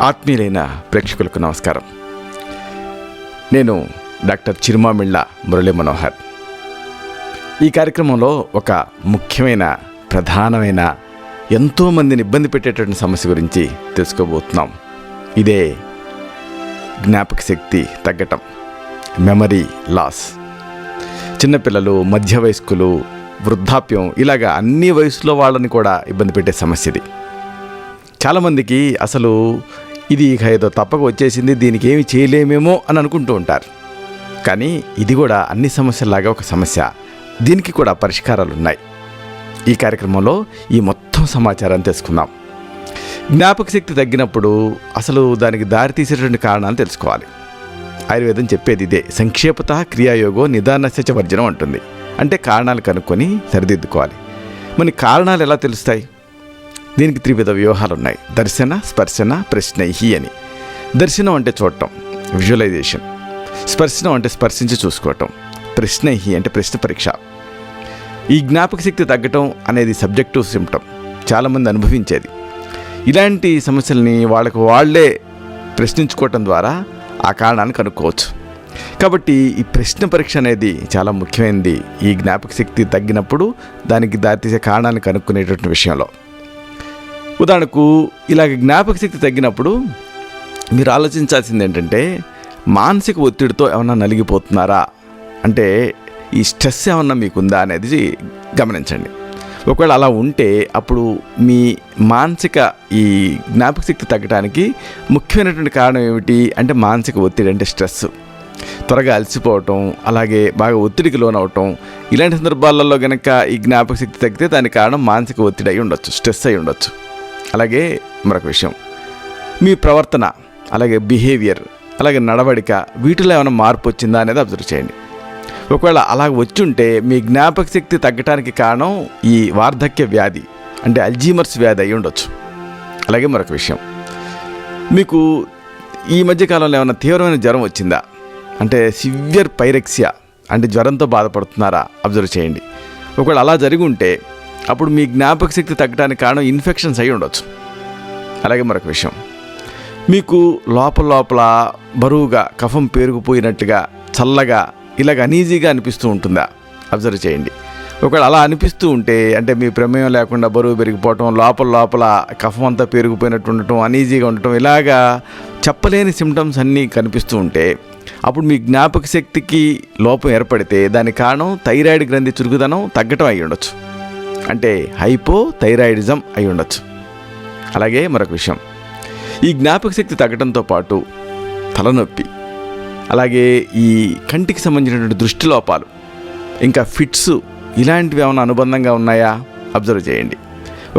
ఆత్మీయులైన ప్రేక్షకులకు నమస్కారం. నేను డాక్టర్ చిరుమామిళ్ళ మురళీ మనోహర్. ఈ కార్యక్రమంలో ఒక ముఖ్యమైన ప్రధానమైన ఎంతోమందిని ఇబ్బంది పెట్టేటువంటి సమస్య గురించి తెలుసుకోబోతున్నాం. ఇదే జ్ఞాపక శక్తి తగ్గటం, మెమరీ లాస్. చిన్నపిల్లలు, మధ్య వయస్కులు, వృద్ధాప్యం, ఇలాగా అన్ని వయసులో వాళ్ళని కూడా ఇబ్బంది పెట్టే సమస్య ఇది. చాలామందికి అసలు ఇది ఇక ఏదో తప్పక వచ్చేసింది, దీనికి ఏమి చేయలేమేమో అని అనుకుంటూ ఉంటారు. కానీ ఇది కూడా అన్ని సమస్యల్లాగా ఒక సమస్య. దీనికి కూడా పరిష్కారాలు ఉన్నాయి. ఈ కార్యక్రమంలో ఈ మొత్తం సమాచారాన్ని తెలుసుకుందాం. జ్ఞాపక శక్తి తగ్గినప్పుడు అసలు దానికి దారితీసేటువంటి కారణాలు తెలుసుకోవాలి. ఆయుర్వేదం చెప్పేది ఇదే, సంక్షేపత క్రియాయోగో నిదానస్య వర్జనం అంటుంది. అంటే కారణాలు కనుక్కొని సరిదిద్దుకోవాలి. మన కారణాలు ఎలా తెలుస్తాయి? దీనికి త్రివిధ వ్యూహాలు ఉన్నాయి. దర్శన, స్పర్శన, ప్రశ్నైహి అని. దర్శనం అంటే చూడటం, విజువలైజేషన్. స్పర్శనం అంటే స్పర్శించి చూసుకోవటం. ప్రశ్నైహి అంటే ప్రశ్న పరీక్ష. ఈ జ్ఞాపక శక్తి తగ్గటం అనేది సబ్జెక్టివ్ సిమ్టమ్, చాలామంది అనుభవించేది. ఇలాంటి సమస్యల్ని వాళ్ళకు వాళ్ళే ప్రశ్నించుకోవటం ద్వారా ఆ కారణాన్ని కనుక్కోవచ్చు. కాబట్టి ఈ ప్రశ్న పరీక్ష అనేది చాలా ముఖ్యమైనది ఈ జ్ఞాపక శక్తి తగ్గినప్పుడు దానికి దారితీసే కారణాన్ని కనుక్కునేటువంటి విషయంలో. ఉదాహరణకు ఇలాగ జ్ఞాపక శక్తి తగ్గినప్పుడు మీరు ఆలోచించాల్సింది ఏంటంటే, మానసిక ఒత్తిడితో ఏమన్నా నలిగిపోతున్నారా, అంటే ఈ స్ట్రెస్ ఏమన్నా మీకుందా అనేది గమనించండి. ఒకవేళ అలా ఉంటే అప్పుడు మీ మానసిక ఈ జ్ఞాపక శక్తి తగ్గడానికి ముఖ్యమైనటువంటి కారణం ఏమిటి అంటే మానసిక ఒత్తిడి, అంటే స్ట్రెస్. త్వరగా అలసిపోవటం, అలాగే బాగా ఒత్తిడికి లోనవటం. ఇలాంటి సందర్భాలలో కనుక ఈ జ్ఞాపక శక్తి తగ్గితే దానికి కారణం మానసిక ఒత్తిడి అయి ఉండొచ్చు, స్ట్రెస్ అయి ఉండొచ్చు. అలాగే మరొక విషయం, మీ ప్రవర్తన, అలాగే బిహేవియర్, అలాగే నడవడిక, వీటిలో ఏమైనా మార్పు వచ్చిందా అనేది అబ్జర్వ్ చేయండి. ఒకవేళ అలా వచ్చుంటే మీ జ్ఞాపక శక్తి తగ్గటానికి కారణం ఈ వార్ధక్య వ్యాధి, అంటే అల్జీమర్స్ వ్యాధి అయి ఉండొచ్చు. అలాగే మరొక విషయం, మీకు ఈ మధ్యకాలంలో ఏమైనా తీవ్రమైన జ్వరం వచ్చిందా, అంటే సివియర్ పైరెక్సియా, అంటే జ్వరంతో బాధపడుతున్నారా అబ్జర్వ్ చేయండి. ఒకవేళ అలా జరిగి ఉంటే అప్పుడు మీ జ్ఞాపక శక్తి తగ్గడానికి కారణం ఇన్ఫెక్షన్స్ అయి ఉండొచ్చు. అలాగే మరొక విషయం, మీకు లోపల బరువుగా కఫం పేరుకుపోయినట్టుగా, చల్లగా, ఇలాగ అనీజీగా అనిపిస్తూ ఉంటుందా అబ్జర్వ్ చేయండి. ఒకవేళ అలా అనిపిస్తూ ఉంటే అంటే మీ ప్రమేయం లేకుండా బరువు పెరిగిపోవటం, లోపల కఫం అంతా పెరిగిపోయినట్టు ఉండటం, అనీజీగా ఉండటం, ఇలాగా చెప్పలేని సిమ్టమ్స్ అన్నీ కనిపిస్తూ ఉంటే అప్పుడు మీ జ్ఞాపక శక్తికి లోపం ఏర్పడితే దానికి కారణం థైరాయిడ్ గ్రంథి చురుకుదనం తగ్గటం అయి ఉండొచ్చు, అంటే హైపోథైరాయిడిజం అయి ఉండొచ్చు. అలాగే మరొక విషయం, ఈ జ్ఞాపక శక్తి తగ్గడంతో పాటు తలనొప్పి, అలాగే ఈ కంటికి సంబంధించినటువంటి దృష్టి లోపాలు, ఇంకా ఫిట్స్, ఇలాంటివి ఏమైనా అనుబంధంగా ఉన్నాయా అబ్జర్వ్ చేయండి.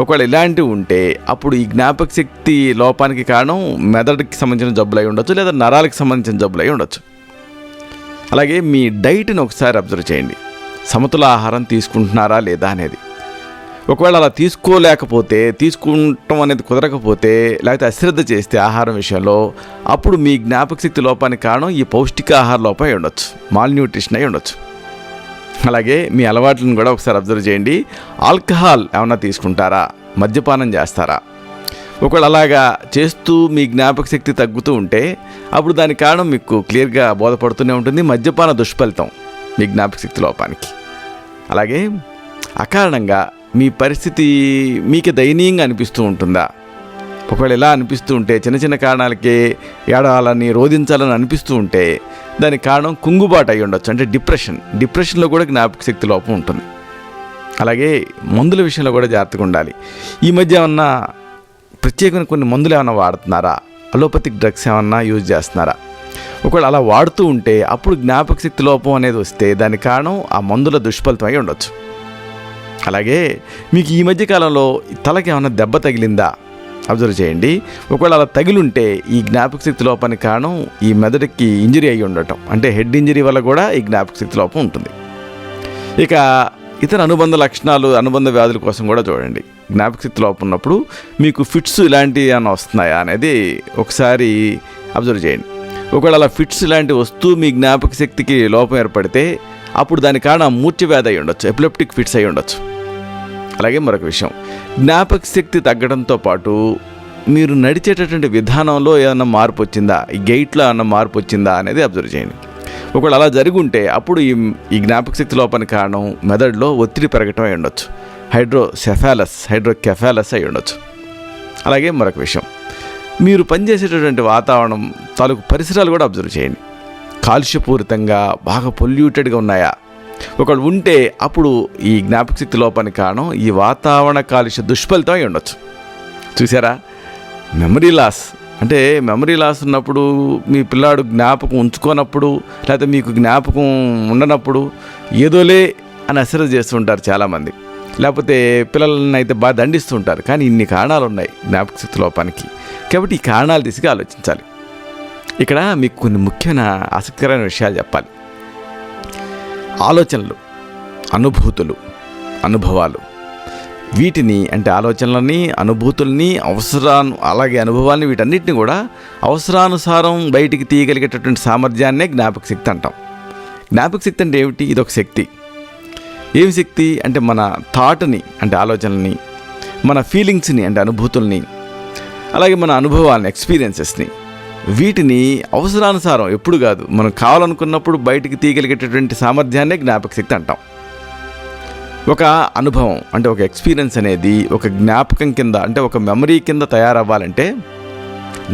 ఒకవేళ ఇలాంటివి ఉంటే అప్పుడు ఈ జ్ఞాపక శక్తి లోపానికి కారణం మెదడుకి సంబంధించిన జబ్బులు అయి ఉండొచ్చు, లేదా నరాలకు సంబంధించిన జబ్బులు అయి ఉండొచ్చు. అలాగే మీ డైట్ని ఒకసారి అబ్జర్వ్ చేయండి, సమతుల ఆహారం తీసుకుంటున్నారా లేదా అనేది. ఒకవేళ అలా తీసుకోలేకపోతే, తీసుకుంటాం అనేది కుదరకపోతే, లేకపోతే అశ్రద్ధ చేస్తే ఆహారం విషయంలో, అప్పుడు మీ జ్ఞాపక శక్తి లోపానికి కారణం ఈ పౌష్టికాహార లోపం అయి ఉండొచ్చు, మాల్ న్యూట్రిషన్ అయి ఉండొచ్చు. అలాగే మీ అలవాట్లను కూడా ఒకసారి అబ్జర్వ్ చేయండి. ఆల్కహాల్ ఏమన్నా తీసుకుంటారా, మద్యపానం చేస్తారా? ఒకవేళ అలాగా చేస్తూ మీ జ్ఞాపక శక్తి తగ్గుతూ ఉంటే అప్పుడు దానికి కారణం మీకు క్లియర్గా బోధపడుతూనే ఉంటుంది, మద్యపాన దుష్ఫలితం మీ జ్ఞాపక శక్తి లోపానికి. అలాగే అకారణంగా మీ పరిస్థితి మీకు దయనీయంగా అనిపిస్తూ ఉంటుందా? ఒకవేళ ఇలా అనిపిస్తూ ఉంటే, చిన్న కారణాలకే ఏడాలని, రోధించాలని అనిపిస్తూ ఉంటే దానికి కారణం కుంగుబాటు అయి ఉండొచ్చు, అంటే డిప్రెషన్లో కూడా జ్ఞాపక శక్తి లోపం ఉంటుంది. అలాగే మందుల విషయంలో కూడా జాగ్రత్తగా ఉండాలి. ఈ మధ్య ఏమన్నా ప్రత్యేకమైన కొన్ని మందులు ఏమన్నా వాడుతున్నారా, అలోపతిక్ డ్రగ్స్ ఏమన్నా యూజ్ చేస్తున్నారా? ఒకవేళ అలా వాడుతూ ఉంటే అప్పుడు జ్ఞాపక శక్తి లోపం అనేది వస్తే దానికి కారణం ఆ మందుల దుష్ఫలితం అయి ఉండొచ్చు. అలాగే మీకు ఈ మధ్యకాలంలో తలకి ఏమైనా దెబ్బ తగిలిందా అబ్జర్వ్ చేయండి. ఒకవేళ అలా తగిలుంటే ఈ జ్ఞాపక శక్తి లోపానికి కారణం ఈ మెదడుకి ఇంజరీ అయి ఉండటం, అంటే హెడ్ ఇంజరీ వల్ల కూడా ఈ జ్ఞాపక శక్తి లోపం ఉంటుంది. ఇక ఇతర అనుబంధ లక్షణాలు, అనుబంధ వ్యాధుల కోసం కూడా చూడండి. జ్ఞాపక శక్తి లోపం ఉన్నప్పుడు మీకు ఫిట్స్ ఇలాంటివి ఏమైనా వస్తున్నాయా అనేది ఒకసారి అబ్జర్వ్ చేయండి. ఒకవేళ అలా ఫిట్స్ ఇలాంటివి వస్తూ మీ జ్ఞాపక శక్తికి లోపం ఏర్పడితే అప్పుడు దాని కారణం మూర్ఛ వ్యాధి అయి ఉండొచ్చు, ఎపిలెప్టిక్ ఫిట్స్ అయి ఉండొచ్చు. అలాగే మరొక విషయం, జ్ఞాపక శక్తి తగ్గడంతో పాటు మీరు నడిచేటటువంటి విధానంలో ఏమన్నా మార్పు వచ్చిందా, ఈ గెయిట్లో ఏమన్నా మార్పు వచ్చిందా అనేది అబ్జర్వ్ చేయండి. ఒకవేళ అలా జరిగి ఉంటే అప్పుడు ఈ జ్ఞాపక శక్తి లోపానికి కారణం మెదడులో ఒత్తిడి పెరగటం అయి ఉండొచ్చు, హైడ్రోకెఫాలస్ అయి ఉండొచ్చు. అలాగే మరొక విషయం, మీరు పనిచేసేటటువంటి వాతావరణం తాలూకు పరిసరాలు కూడా అబ్జర్వ్ చేయండి. కాలుష్యపూరితంగా బాగా పొల్యూటెడ్గా ఉన్నాయా? ఒకవేళ ఉంటే అప్పుడు ఈ జ్ఞాపక శక్తి లోపానికి కారణం ఈ వాతావరణ కాలుష్య దుష్ఫలితం అయి ఉండొచ్చు. చూసారా, మెమరీ లాస్ అంటే మెమరీ లాస్ ఉన్నప్పుడు మీ పిల్లాడు జ్ఞాపకం ఉంచుకోనప్పుడు, లేకపోతే మీకు జ్ఞాపకం ఉండనప్పుడు ఏదోలే అని అసలు చేస్తుంటారు చాలామంది. లేకపోతే పిల్లలని అయితే బాగా దండిస్తుంటారు. కానీ ఇన్ని కారణాలు ఉన్నాయి జ్ఞాపక శక్తి లోపానికి. కాబట్టి ఈ కారణాలు తీసుకు ఆలోచించాలి. ఇక్కడ మీకు కొన్ని ముఖ్యమైన ఆసక్తికరమైన విషయాలు చెప్పాలి. ఆలోచనలు, అనుభూతులు, అనుభవాలు, వీటిని అంటే ఆలోచనలని, అనుభూతుల్ని, అలాగే అనుభవాల్ని, వీటన్నిటిని కూడా అవసరానుసారం బయటికి తీయగలిగేటటువంటి సామర్థ్యాన్నే జ్ఞాపక శక్తి అంటాం. జ్ఞాపక శక్తి అంటే ఏమిటి? ఇదొక శక్తి. ఏం శక్తి అంటే మన థాట్ని అంటే ఆలోచనల్ని, మన ఫీలింగ్స్ని అంటే అనుభూతుల్ని, అలాగే మన అనుభవాలని, ఎక్స్పీరియన్సెస్ని, వీటిని అవసరానుసారం ఎప్పుడు కాదు మనం కావాలనుకున్నప్పుడు బయటికి తీయగలిగేటటువంటి సామర్థ్యాన్నే జ్ఞాపక శక్తి అంటాం. ఒక అనుభవం అంటే ఒక ఎక్స్పీరియన్స్ అనేది ఒక జ్ఞాపకం కింద అంటే ఒక మెమరీ కింద తయారవ్వాలంటే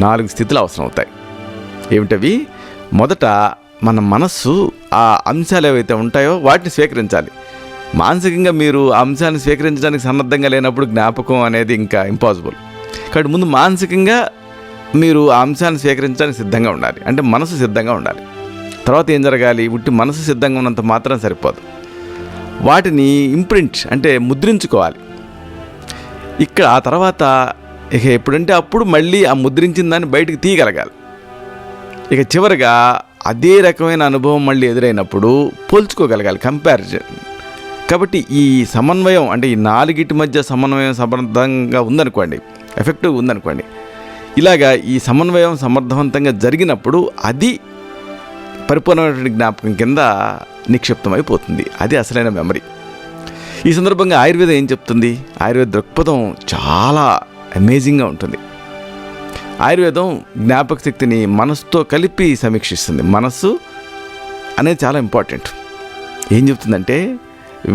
4 స్థితులు అవసరం అవుతాయి. ఏమిటవి? మొదట మన మనస్సు ఆ అంశాలు ఏవైతే ఉంటాయో వాటిని స్వీకరించాలి. మానసికంగా మీరు ఆ అంశాన్ని స్వీకరించడానికి సన్నద్ధంగా లేనప్పుడు జ్ఞాపకం అనేది ఇంకా ఇంపాసిబుల్. కాబట్టి ముందు మానసికంగా మీరు ఆ అంశాన్ని స్వీకరించడానికి సిద్ధంగా ఉండాలి, అంటే మనసు సిద్ధంగా ఉండాలి. తర్వాత ఏం జరగాలి? ఉట్టి మనసు సిద్ధంగా ఉన్నంత మాత్రం సరిపోదు, వాటిని ఇంప్రింట్ అంటే ముద్రించుకోవాలి. ఇక్కడ ఆ తర్వాత ఇక ఎప్పుడంటే అప్పుడు మళ్ళీ ఆ ముద్రించిన దాన్ని బయటికి తీయగలగాలి. ఇక చివరిగా అదే రకమైన అనుభవం మళ్ళీ ఎదురైనప్పుడు పోల్చుకోగలగాలి, కంపారిజన్. కాబట్టి ఈ సమన్వయం అంటే ఈ 4 మధ్య సమన్వయం సమర్థంగా ఉందనుకోండి, ఎఫెక్టివ్గా ఉందనుకోండి, ఇలాగా ఈ సమన్వయం సమర్థవంతంగా జరిగినప్పుడు అది పరిపూర్ణమైనటువంటి జ్ఞాపకం కింద నిక్షిప్తమైపోతుంది. అది అసలైన మెమరీ. ఈ సందర్భంగా ఆయుర్వేదం ఏం చెప్తుంది? ఆయుర్వేద దృక్పథం చాలా అమేజింగ్గా ఉంటుంది. ఆయుర్వేదం జ్ఞాపక శక్తిని మనసుతో కలిపి సమీక్షిస్తుంది. మనస్సు అనేది చాలా ఇంపార్టెంట్. ఏం చెప్తుందంటే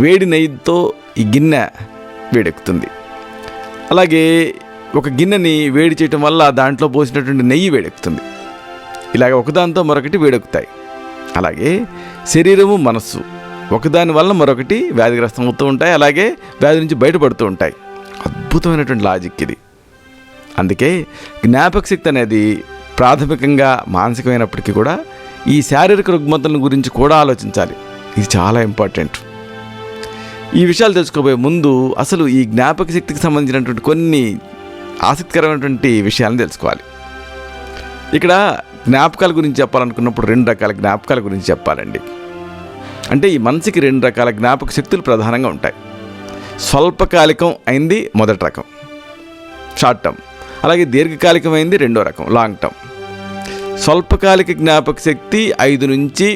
వేడి నెయ్యితో ఈ గిన్నె వేడెక్కుతుంది. అలాగే ఒక గిన్నెని వేడి చేయటం వల్ల దాంట్లో పోసినటువంటి నెయ్యి వేడెక్కుతుంది. ఇలాగ ఒకదానితో మరొకటి వేడెక్కుతాయి. అలాగే శరీరము, మనస్సు ఒకదాని వల్ల మరొకటి వ్యాధిగ్రస్తం అవుతూ ఉంటాయి, అలాగే వ్యాధి నుంచి బయటపడుతూ ఉంటాయి. అద్భుతమైనటువంటి లాజిక్ ఇది. అందుకే జ్ఞాపక శక్తి అనేది ప్రాథమికంగా మానసికమైనప్పటికీ కూడా ఈ శారీరక రుగ్మతల గురించి కూడా ఆలోచించాలి. ఇది చాలా ఇంపార్టెంట్. ఈ విషయాలు తెలుసుకోబోయే ముందు అసలు ఈ జ్ఞాపక శక్తికి సంబంధించినటువంటి కొన్ని ఆసక్తికరమైనటువంటి విషయాలను తెలుసుకోవాలి. ఇక్కడ జ్ఞాపకాల గురించి చెప్పాలనుకున్నప్పుడు 2 రకాల జ్ఞాపకాల గురించి చెప్పాలండి. అంటే ఈ మనసుకి 2 రకాల జ్ఞాపక శక్తులు ప్రధానంగా ఉంటాయి. స్వల్పకాలికం అయింది మొదటి రకం, షార్ట్ టర్మ్. అలాగే దీర్ఘకాలికమైంది 2వ రకం, లాంగ్ టర్మ్. స్వల్పకాలిక జ్ఞాపక శక్తి 5 నుంచి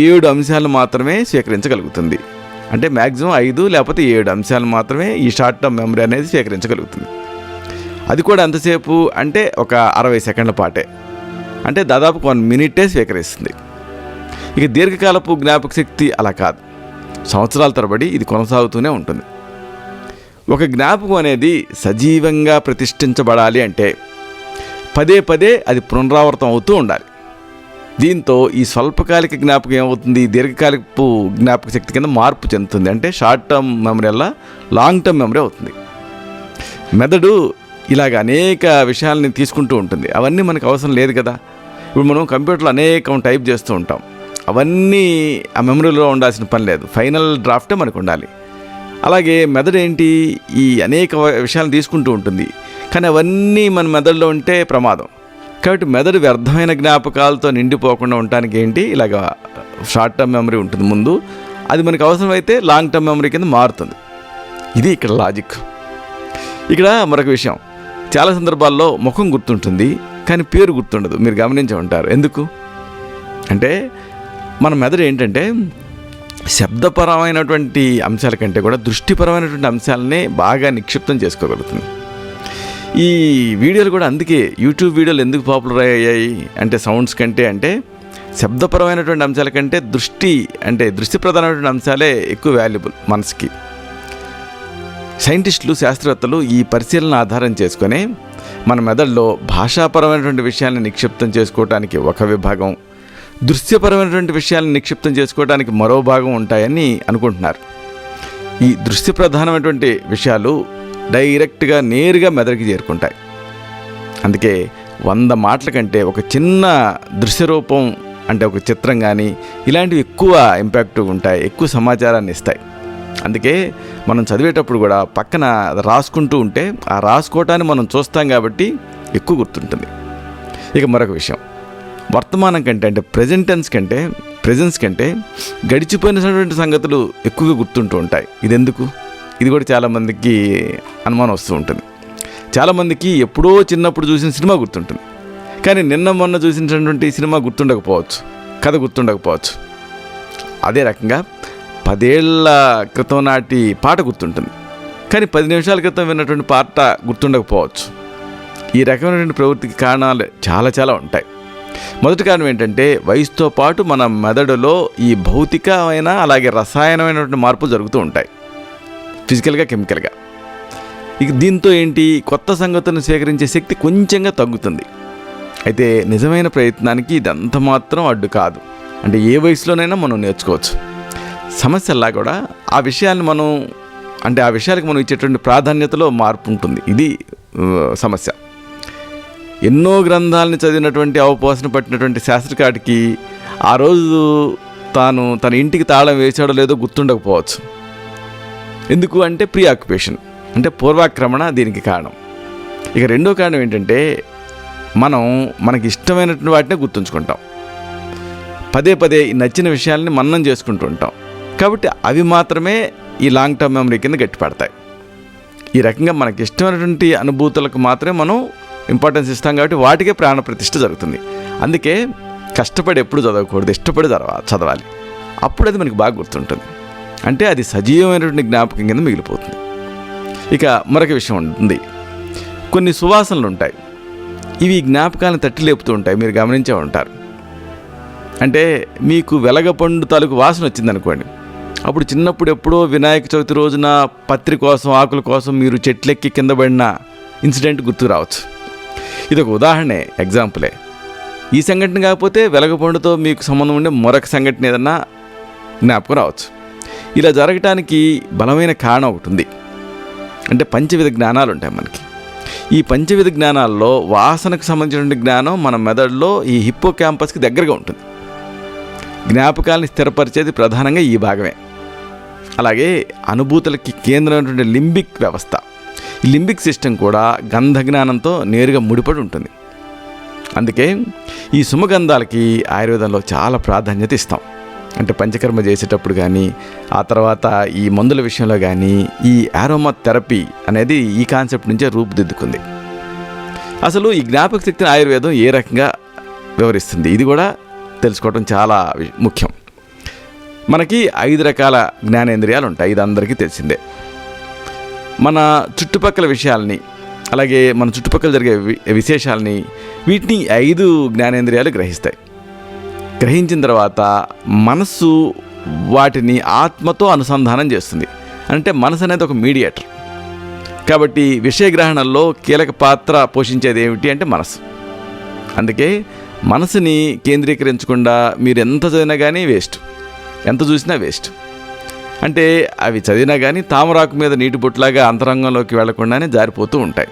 7 అంశాలు మాత్రమే స్వీకరించగలుగుతుంది. అంటే మ్యాక్సిమం 5 లేకపోతే 7 అంశాలు మాత్రమే ఈ షార్ట్ టర్మ్ మెమరీ అనేది స్వీకరించగలుగుతుంది. అది కూడా ఎంతసేపు అంటే ఒక 60 సెకండ్ల పాటే, అంటే దాదాపు 1 మినిటే స్వీకరిస్తుంది. ఇక దీర్ఘకాలపు జ్ఞాపక శక్తి అలా కాదు, సంవత్సరాల తరబడి ఇది కొనసాగుతూనే ఉంటుంది. ఒక జ్ఞాపకం అనేది సజీవంగా ప్రతిష్ఠించబడాలి అంటే పదే పదే అది పునరావృతం అవుతూ ఉండాలి. దీంతో ఈ స్వల్పకాలిక జ్ఞాపకం ఏమవుతుంది? దీర్ఘకాలికపు జ్ఞాపక శక్తి కింద మార్పు చెందుతుంది. అంటే షార్ట్ టర్మ్ మెమరీ వల్ల లాంగ్ టర్మ్ మెమరీ అవుతుంది. మెదడు ఇలాగ అనేక విషయాలని తీసుకుంటూ ఉంటుంది. అవన్నీ మనకు అవసరం లేదు కదా. ఇప్పుడు మనం కంప్యూటర్లో అనేకం టైప్ చేస్తూ ఉంటాం. అవన్నీ ఆ మెమరీలో ఉండాల్సిన పని లేదు, ఫైనల్ డ్రాఫ్టే మనకు ఉండాలి. అలాగే మెదడు ఏంటి? ఈ అనేక విషయాలను తీసుకుంటూ ఉంటుంది, కానీ అవన్నీ మన మెదడులో ఉంటే ప్రమాదం. కాబట్టి మెదడు వ్యర్థమైన జ్ఞాపకాలతో నిండిపోకుండా ఉండటానికి ఏంటి? ఇలాగ షార్ట్ టర్మ్ మెమరీ ఉంటుంది ముందు, అది మనకు అవసరమైతే లాంగ్ టర్మ్ మెమరీ కింద మారుతుంది. ఇది ఇక్కడ లాజిక్. ఇక్కడ మరొక విషయం, చాలా సందర్భాల్లో ముఖం గుర్తుంటుంది కానీ పేరు గుర్తుండదు. మీరు గమనించి ఉంటారు. ఎందుకు అంటే మన మెదడు ఏంటంటే శబ్దపరమైనటువంటి అంశాల కంటే కూడా దృష్టిపరమైనటువంటి అంశాలనే బాగా నిక్షిప్తం చేసుకోగలుగుతుంది. ఈ వీడియోలు కూడా అందుకే యూట్యూబ్ వీడియోలు ఎందుకు పాపులర్ అయ్యాయి అంటే సౌండ్స్ కంటే అంటే శబ్దపరమైనటువంటి అంశాల కంటే దృష్టి ప్రధానమైనటువంటి అంశాలే ఎక్కువ వాల్యుబుల్ మనసుకి. సైంటిస్టులు, శాస్త్రవేత్తలు ఈ పరిశీలన ఆధారం చేసుకొని మన మెదడులో భాషాపరమైనటువంటి విషయాలను నిక్షిప్తం చేసుకోవడానికి ఒక విభాగం, దృశ్యపరమైనటువంటి విషయాలను నిక్షిప్తం చేసుకోవడానికి మరో భాగం ఉంటాయని అనుకుంటున్నారు. ఈ దృశ్య ప్రధానమైనటువంటి విషయాలు డైరెక్ట్గా నేరుగా మెదడుకి చేరుకుంటాయి. అందుకే 100 మాటల కంటే ఒక చిన్న దృశ్య రూపం అంటే ఒక చిత్రం కానీ ఇలాంటివి ఎక్కువ ఇంపాక్ట్గా ఉంటాయి, ఎక్కువ సమాచారాన్ని ఇస్తాయి. అందుకే మనం చదివేటప్పుడు కూడా పక్కన రాసుకుంటూ ఉంటే ఆ రాసుకోవటాన్ని మనం చూస్తాం కాబట్టి ఎక్కువ గుర్తుంటుంది. ఇక మరొక విషయం, వర్తమానం కంటే అంటే ప్రెజెన్స్ కంటే గడిచిపోయినటువంటి సంగతులు ఎక్కువగా గుర్తుంటూ ఉంటాయి. ఇది కూడా చాలామందికి అనుమానం వస్తూ ఉంటుంది. చాలామందికి ఎప్పుడో చిన్నప్పుడు చూసిన సినిమా గుర్తుంటుంది, కానీ నిన్న మొన్న చూసినటువంటి సినిమా గుర్తుండకపోవచ్చు, కథ గుర్తుండకపోవచ్చు. అదే రకంగా 10 ఏళ్ల క్రితం నాటి పాట గుర్తుంటుంది, కానీ 10 నిమిషాల క్రితం విన్నటువంటి పాట గుర్తుండకపోవచ్చు. ఈ రకమైనటువంటి ప్రవృత్తికి కారణాలు చాలా ఉంటాయి. మొదటి కారణం ఏంటంటే వయసుతో పాటు మన మెదడులో ఈ భౌతికమైన అలాగే రసాయనమైనటువంటి మార్పులు జరుగుతూ ఉంటాయి, ఫిజికల్గా, కెమికల్గా. ఇక దీంతో ఏంటి, కొత్త సంగతులను సేకరించే శక్తి కొంచెంగా తగ్గుతుంది. అయితే నిజమైన ప్రయత్నానికి ఇదంత మాత్రం అడ్డు కాదు. అంటే ఏ వయసులోనైనా మనం నేర్చుకోవచ్చు. సమస్యల్లా కూడా ఆ విషయాలకు మనం ఇచ్చేటువంటి ప్రాధాన్యతలో మార్పు ఉంటుంది. ఇది సమస్య. ఎన్నో గ్రంథాలను చదివినటువంటి అవపోసన పట్టినటువంటి శాస్త్రకాడికి ఆ రోజు తన ఇంటికి తాళం వేసాడో లేదో గుర్తుండకపోవచ్చు. ఎందుకు అంటే ప్రీ ఆక్యుపేషన్ అంటే పూర్వాక్రమణ దీనికి కారణం. ఇక రెండో కారణం ఏంటంటే మనకి ఇష్టమైనటువంటి వాటినే గుర్తుంచుకుంటాం, పదే నచ్చిన విషయాల్ని మననం చేసుకుంటూ ఉంటాం. కాబట్టి అవి మాత్రమే ఈ లాంగ్ టర్మ్ మెమరీ కింద గట్టిపడతాయి. ఈ రకంగా మనకి ఇష్టమైనటువంటి అనుభూతులకు మాత్రమే మనం ఇంపార్టెన్స్ ఇస్తాం, కాబట్టి వాటికే ప్రాణప్రతిష్ఠ జరుగుతుంది. అందుకే కష్టపడి ఎప్పుడు చదవకూడదు, ఇష్టపడి చదవాలి. అప్పుడు అది మనకి బాగా గుర్తుంటుంది. అంటే అది సజీవమైనటువంటి జ్ఞాపకం కింద మిగిలిపోతుంది. ఇక మరొక విషయం ఉంది, కొన్ని సువాసనలు ఉంటాయి, ఇవి జ్ఞాపకాలను తట్టి లేపుతూ ఉంటాయి. మీరు గమనించే ఉంటారు. అంటే మీకు వెలగపండు తాలూకు వాసన వచ్చిందనుకోండి, అప్పుడు చిన్నప్పుడు ఎప్పుడో వినాయక చవితి రోజున పత్రి కోసం, ఆకుల కోసం మీరు చెట్లెక్కి కింద పడిన ఇన్సిడెంట్ గుర్తు రావచ్చు. ఇది ఒక ఉదాహరణే, ఎగ్జాంపులే. ఈ సంఘటన కాకపోతే వెలగపండుతో మీకు సంబంధం ఉండే మరొక సంఘటన ఏదన్నా జ్ఞాపకం రావచ్చు. ఇలా జరగటానికి బలమైన కారణం ఒకటి ఉంది. అంటే పంచవిధ జ్ఞానాలు ఉంటాయి మనకి. ఈ పంచవిధ జ్ఞానాల్లో వాసనకు సంబంధించిన జ్ఞానం మన మెదడులో ఈ హిప్పో క్యాంపస్కి దగ్గరగా ఉంటుంది. జ్ఞాపకాలని స్థిరపరిచేది ప్రధానంగా ఈ భాగమే. అలాగే అనుభూతులకి కేంద్రమైనటువంటి లింబిక్ వ్యవస్థ, ఈ లింబిక్ సిస్టమ్ కూడా గంధ జ్ఞానంతో నేరుగా ముడిపడి ఉంటుంది. అందుకే ఈ సుమగంధాలకి ఆయుర్వేదంలో చాలా ప్రాధాన్యత ఇస్తాం. అంటే పంచకర్మ చేసేటప్పుడు కానీ, ఆ తర్వాత ఈ మందుల విషయంలో కానీ ఈ ఆరోమా థెరపీ అనేది ఈ కాన్సెప్ట్ నుంచే రూపుదిద్దుకుంది. అసలు ఈ జ్ఞాపక శక్తిని ఆయుర్వేదం ఏ రకంగా వివరిస్తుంది, ఇది కూడా తెలుసుకోవడం చాలా ముఖ్యం. మనకి 5 రకాల జ్ఞానేంద్రియాలు ఉంటాయి, ఇది అందరికీ తెలిసిందే. మన చుట్టుపక్కల విషయాల్ని, అలాగే మన చుట్టుపక్కల జరిగే విశేషాలని, వీటిని 5 జ్ఞానేంద్రియాలు గ్రహిస్తాయి. గ్రహించిన తర్వాత మనస్సు వాటిని ఆత్మతో అనుసంధానం చేస్తుంది. అంటే మనసు అనేది ఒక మీడియేటర్. కాబట్టి విషయగ్రహణంలో కీలక పాత్ర పోషించేది ఏమిటి అంటే మనసు. అందుకే మనసుని కేంద్రీకరించకుండా మీరు ఎంత చదివినా కానీ వేస్ట్, ఎంత చూసినా వేస్ట్. అంటే అవి చదివినా కానీ తామరాకు మీద నీటి బొట్టులాగా అంతరంగంలోకి వెళ్లకుండానే జారిపోతూ ఉంటాయి.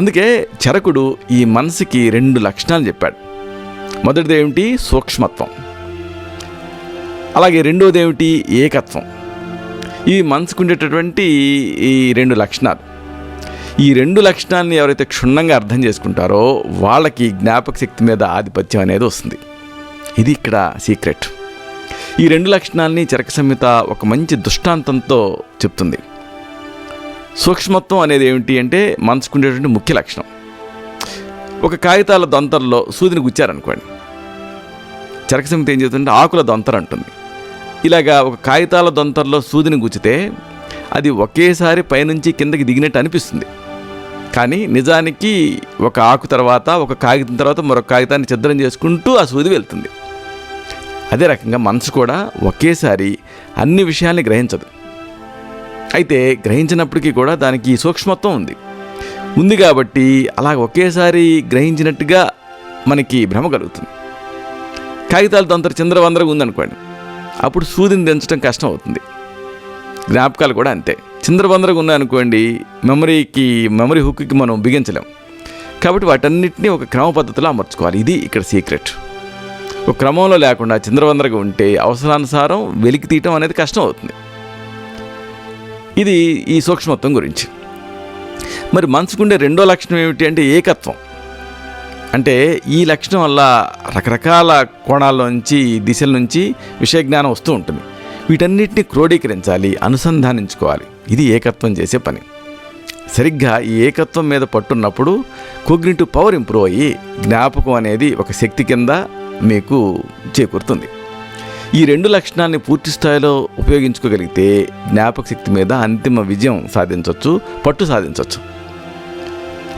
అందుకే చరకుడు ఈ మనసుకి 2 లక్షణాలు చెప్పాడు. మొదటిది ఏమిటి, సూక్ష్మత్వం. అలాగే రెండోది ఏమిటి, ఏకత్వం. ఇవి మనసుకు ఉండేటటువంటి ఈ 2 లక్షణాలు. ఈ 2 లక్షణాలని ఎవరైతే క్షుణ్ణంగా అర్థం చేసుకుంటారో వాళ్ళకి జ్ఞాపక శక్తి మీద ఆధిపత్యం అనేది వస్తుంది. ఇది ఇక్కడ సీక్రెట్. ఈ 2 లక్షణాలని చరక సంహిత ఒక మంచి దృష్టాంతంతో చెప్తుంది. సూక్ష్మత్వం అనేది ఏమిటి అంటే మనసుకుండేటువంటి ముఖ్య లక్షణం. ఒక కాగితాల దొంతరలో సూదిని గుచ్చారనుకోండి, చరక సంహిత ఏం చెప్తుంటే ఆకుల దొంతర అంటుంది. ఇలాగా ఒక కాగితాల దొంతరలో సూదిని గుచ్చితే అది ఒకేసారి పైనుంచి కిందకి దిగినట్టు అనిపిస్తుంది. కానీ నిజానికి ఒక ఆకు తర్వాత ఒక కాగితం తర్వాత మరొక కాగితాన్ని ఛిద్రం చేసుకుంటూ ఆ సూది వెళ్తుంది. అదే రకంగా మనసు కూడా ఒకేసారి అన్ని విషయాల్ని గ్రహించదు. అయితే గ్రహించినప్పటికీ కూడా దానికి సూక్ష్మత్వం ఉంది కాబట్టి అలా ఒకేసారి గ్రహించినట్టుగా మనకి భ్రమ కలుగుతుంది. కాగితాలతో అంత చిందరవందరగా ఉందనుకోండి, అప్పుడు సూదిని దించడం కష్టం అవుతుంది. జ్ఞాపకాలు కూడా అంతే, చిందరవందరగా ఉన్నాయనుకోండి, మెమరీ హుక్కి మనం బిగించలేం. కాబట్టి వాటన్నిటినీ ఒక క్రమ పద్ధతిలో అమర్చుకోవాలి. ఇది ఇక్కడ సీక్రెట్. ఒక క్రమంలో లేకుండా చిందరవందరగా ఉంటే అవసరానుసారం వెలికి తీయటం అనేది కష్టం అవుతుంది. ఇది ఈ సూక్ష్మత్వం గురించి. మరి మనసుకుండే రెండో లక్షణం ఏమిటి అంటే ఏకత్వం. అంటే ఈ లక్షణం వల్ల రకరకాల కోణాల్లోంచి, దిశల నుంచి విషయ జ్ఞానం వస్తూ ఉంటుంది. వీటన్నిటిని క్రోడీకరించాలి, అనుసంధానించుకోవాలి. ఇది ఏకత్వం చేసే పని. సరిగ్గా ఈ ఏకత్వం మీద పట్టున్నప్పుడు కోగ్నిటివ్ పవర్ ఇంప్రూవ్ అయ్యి జ్ఞాపకం అనేది ఒక శక్తి కింద మీకు చేకూరుతుంది. ఈ రెండు లక్షణాన్ని పూర్తి స్థాయిలో ఉపయోగించుకోగలిగితే జ్ఞాపక శక్తి మీద అంతిమ విజయం సాధించవచ్చు, పట్టు సాధించవచ్చు.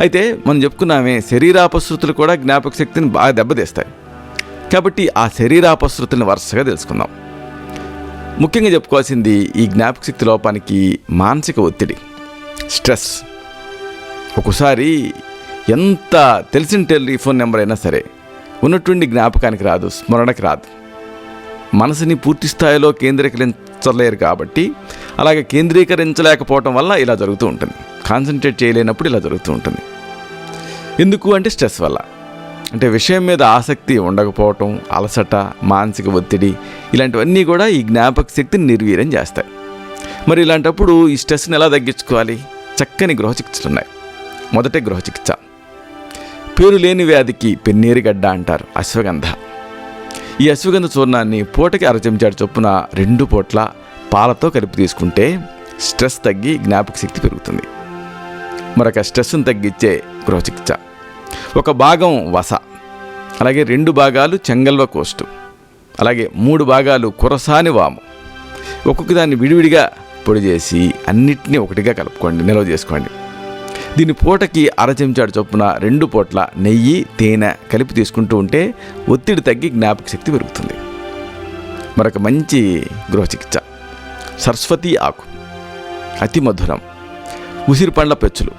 అయితే మనం చెప్పుకున్నామే, శరీరాపశృతులు కూడా జ్ఞాపక శక్తిని బాగా దెబ్బతీస్తాయి. కాబట్టి ఆ శరీరాపశృతులను వరుసగా తెలుసుకుందాం. ముఖ్యంగా చెప్పుకోవాల్సింది ఈ జ్ఞాపక శక్తి లోపానికి మానసిక ఒత్తిడి, స్ట్రెస్. ఒక్కోసారి ఎంత తెలిసిన టెలిఫోన్ నెంబర్ అయినా సరే ఉన్నటువంటి జ్ఞాపకానికి రాదు, స్మరణకి రాదు. మనసుని పూర్తి స్థాయిలో కేంద్రీకరించలేరు కాబట్టి, అలాగే కేంద్రీకరించలేకపోవటం వల్ల ఇలా జరుగుతూ ఉంటుంది. కాన్సన్ట్రేట్ చేయలేనప్పుడు ఇలా జరుగుతూ ఉంటుంది. ఎందుకు అంటే స్ట్రెస్ వల్ల. అంటే విషయం మీద ఆసక్తి ఉండకపోవటం, అలసట, మానసిక ఒత్తిడి, ఇలాంటివన్నీ కూడా ఈ జ్ఞాపక శక్తిని నిర్వీర్యం చేస్తాయి. మరి ఇలాంటప్పుడు ఈ స్ట్రెస్ని ఎలా తగ్గించుకోవాలి? చక్కని గృహచికిత్సలు ఉన్నాయి. మొదట గృహచికిత్స. పేరు లేని వ్యాధికి పెన్నేరుగడ్డ అంటారు అశ్వగంధ. ఈ అశ్వగంధ చూర్ణాన్ని పూటకి 1/2 చెంచాడు చొప్పున 2 పూట్ల పాలతో కలిపి తీసుకుంటే స్ట్రెస్ తగ్గి జ్ఞాపక శక్తి పెరుగుతుంది. మరొక స్ట్రెస్ను తగ్గించే గృహచికిత్స. ఒక భాగం వస, అలాగే 2 భాగాలు చెంగల్వ కోస్టు, అలాగే 3 భాగాలు కురసాని వాము. ఒక్కొక్క దాన్ని విడివిడిగా పొడి చేసి అన్నిటినీ ఒకటిగా కలుపుకోండి, నిల్వ చేసుకోండి. దీని పూటకి 1/2 చెంచాడు చొప్పున 2 పూట్ల నెయ్యి, తేనె కలిపి తీసుకుంటూ ఉంటే ఒత్తిడి తగ్గి జ్ఞాపక శక్తి పెరుగుతుంది. మరొక మంచి గృహచికిత్స సరస్వతి ఆకు, అతి మధురం. ఉసిరి పండ్ల పెచ్చులు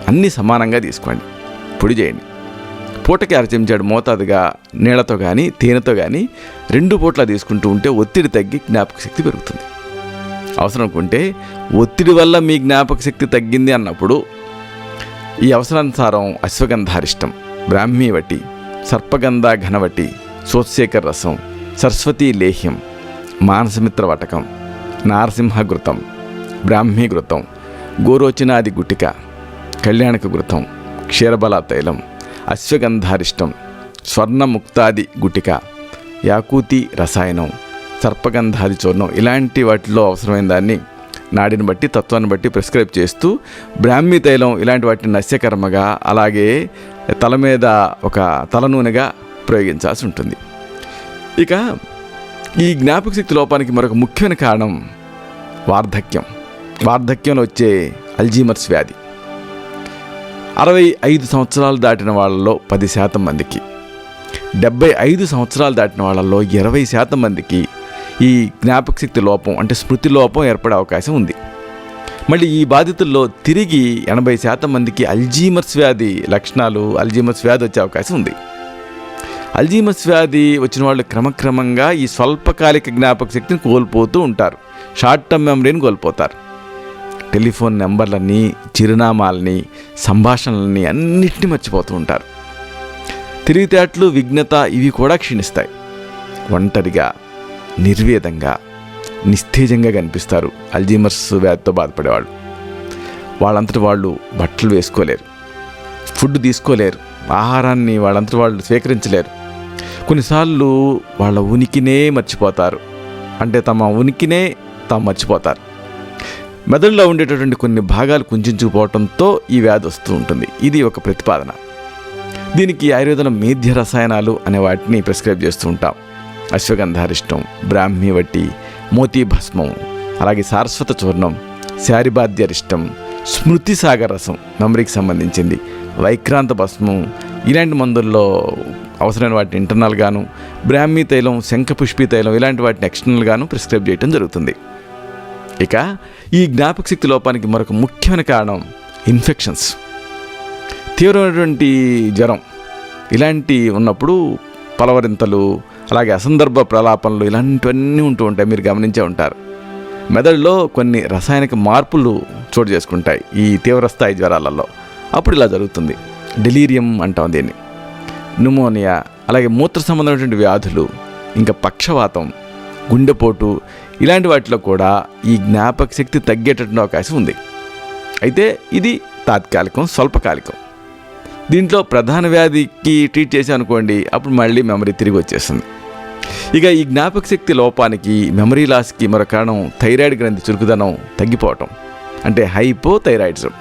అన్నీ సమానంగా తీసుకోండి, పొడి చేయండి. పూటకి 1/2 చెంచాడు మోతాదుగా నీళ్లతో కానీ తేనెతో కానీ 2 పూట్ల తీసుకుంటూ ఉంటే ఒత్తిడి తగ్గి జ్ఞాపక శక్తి పెరుగుతుంది. అవసరం అనుకుంటే ఒత్తిడి వల్ల మీ జ్ఞాపక శక్తి తగ్గింది అన్నప్పుడు ఈ అవసరానుసారం అశ్వగంధారిష్టం, బ్రాహ్మీ వటి, సర్పగంధ ఘనవటి, సోత్సేకర రసం, సరస్వతీ లేహ్యం, మానసమిత్ర వటకం, నారసింహ ఘృతం, బ్రాహ్మీ ఘృతం, గోరోచనాది గుటిక, కళ్యాణక ఘృతం, క్షీరబల తైలం, అశ్వగంధారిష్టం, స్వర్ణముక్తాది గుటిక, యాకూతి రసాయనం, సర్పగంధాది చూర్ణం, ఇలాంటి వాటిలో అవసరమైన దాన్ని నాడిని బట్టి, తత్వాన్ని బట్టి ప్రిస్క్రైబ్ చేస్తూ, బ్రాహ్మీ తైలం ఇలాంటి వాటిని నస్యకర్మగా, అలాగే తల మీద ఒక తల నూనెగా ప్రయోగించాల్సి ఉంటుంది. ఇక ఈ జ్ఞాపక శక్తి లోపానికి మరొక ముఖ్యమైన కారణం వార్ధక్యం. వార్ధక్యంలో వచ్చే అల్జీమర్స్ వ్యాధి. 65 సంవత్సరాలు దాటిన వాళ్ళలో 10% మందికి, 75 సంవత్సరాలు దాటిన వాళ్ళల్లో 20% మందికి ఈ జ్ఞాపక శక్తి లోపం అంటే స్మృతి లోపం ఏర్పడే అవకాశం ఉంది. మళ్ళీ ఈ బాధితుల్లో తిరిగి 80% మందికి అల్జీమర్స్ వ్యాధి లక్షణాలు, అల్జీమర్స్ వ్యాధి వచ్చే అవకాశం ఉంది. అల్జీమర్స్ వ్యాధి వచ్చిన వాళ్ళు క్రమక్రమంగా ఈ స్వల్పకాలిక జ్ఞాపక శక్తిని కోల్పోతూ ఉంటారు, షార్ట్ టర్మ్ మెమరీని కోల్పోతారు. టెలిఫోన్ నెంబర్లని, చిరునామాలని, సంభాషణలని అన్నిటినీ మర్చిపోతూ ఉంటారు. తెలివితేటలు, విఘ్నత ఇవి కూడా క్షీణిస్తాయి. ఒంటరిగా, నిర్వేదంగా, నిస్తేజంగా కనిపిస్తారు అల్జీమర్స్ వ్యాధితో బాధపడేవాళ్ళు. వాళ్ళంతటి వాళ్ళు బట్టలు వేసుకోలేరు, ఫుడ్ తీసుకోలేరు, ఆహారాన్ని వాళ్ళంతటి వాళ్ళు స్వీకరించలేరు. కొన్నిసార్లు వాళ్ళ ఉనికినే మర్చిపోతారు, అంటే తమ ఉనికినే తాము మర్చిపోతారు. మెదడులో ఉండేటటువంటి కొన్ని భాగాలు కుంచుకుపోవడంతో ఈ వ్యాధి వస్తూ ఉంటుంది. ఇది ఒక ప్రతిపాదన. దీనికి ఆయుర్వేదంలో మేధ్య రసాయనాలు అనే వాటిని ప్రిస్క్రైబ్ చేస్తూ ఉంటాం. అశ్వగంధారిష్టం, బ్రాహ్మీ వట్టి, మోతీ భస్మం, అలాగే సారస్వత చూర్ణం, శారిబాద్యరిష్టం, స్మృతి సాగర్ రసం మెమరీకి సంబంధించింది, వైక్రాంత భస్మం, ఇలాంటి మందుల్లో అవసరమైన వాటిని ఇంటర్నల్గాను, బ్రాహ్మీ తైలం, శంఖపుష్పి తైలం ఇలాంటి వాటిని ఎక్స్టర్నల్గాను ప్రిస్క్రైబ్ చేయడం జరుగుతుంది. ఇక ఈ జ్ఞాపక శక్తి లోపానికి మరొక ముఖ్యమైన కారణం ఇన్ఫెక్షన్స్. తీవ్రమైనటువంటి జ్వరం ఇలాంటి ఉన్నప్పుడు పలవరింతలు, అలాగే అసందర్భ ప్రలాపనలు ఇలాంటివన్నీ ఉంటూ ఉంటాయి. మీరు గమనించే ఉంటారు. మెదడులో కొన్ని రసాయనిక మార్పులు చోటు చేసుకుంటాయి ఈ తీవ్రస్థాయి జ్వరాలలో. అప్పుడు ఇలా జరుగుతుంది. డెలీరియం అంటాం దీన్ని. న్యూమోనియా, అలాగే మూత్ర సంబంధమైనటువంటి వ్యాధులు, ఇంకా పక్షవాతం, గుండెపోటు ఇలాంటి వాటిలో కూడా ఈ జ్ఞాపక శక్తి తగ్గేటటువంటి అవకాశం ఉంది. అయితే ఇది తాత్కాలికం, స్వల్పకాలికం. దీంట్లో ప్రధాన వ్యాధికి ట్రీట్ చేసి అనుకోండి, అప్పుడు మళ్ళీ మెమరీ తిరిగి వచ్చేస్తుంది. ఇక ఈ జ్ఞాపక శక్తి లోపానికి, మెమరీ లాస్కి మరో కారణం థైరాయిడ్ గ్రంథి చురుకుదనం తగ్గిపోవటం, అంటే హైపోథైరాయిడిజం.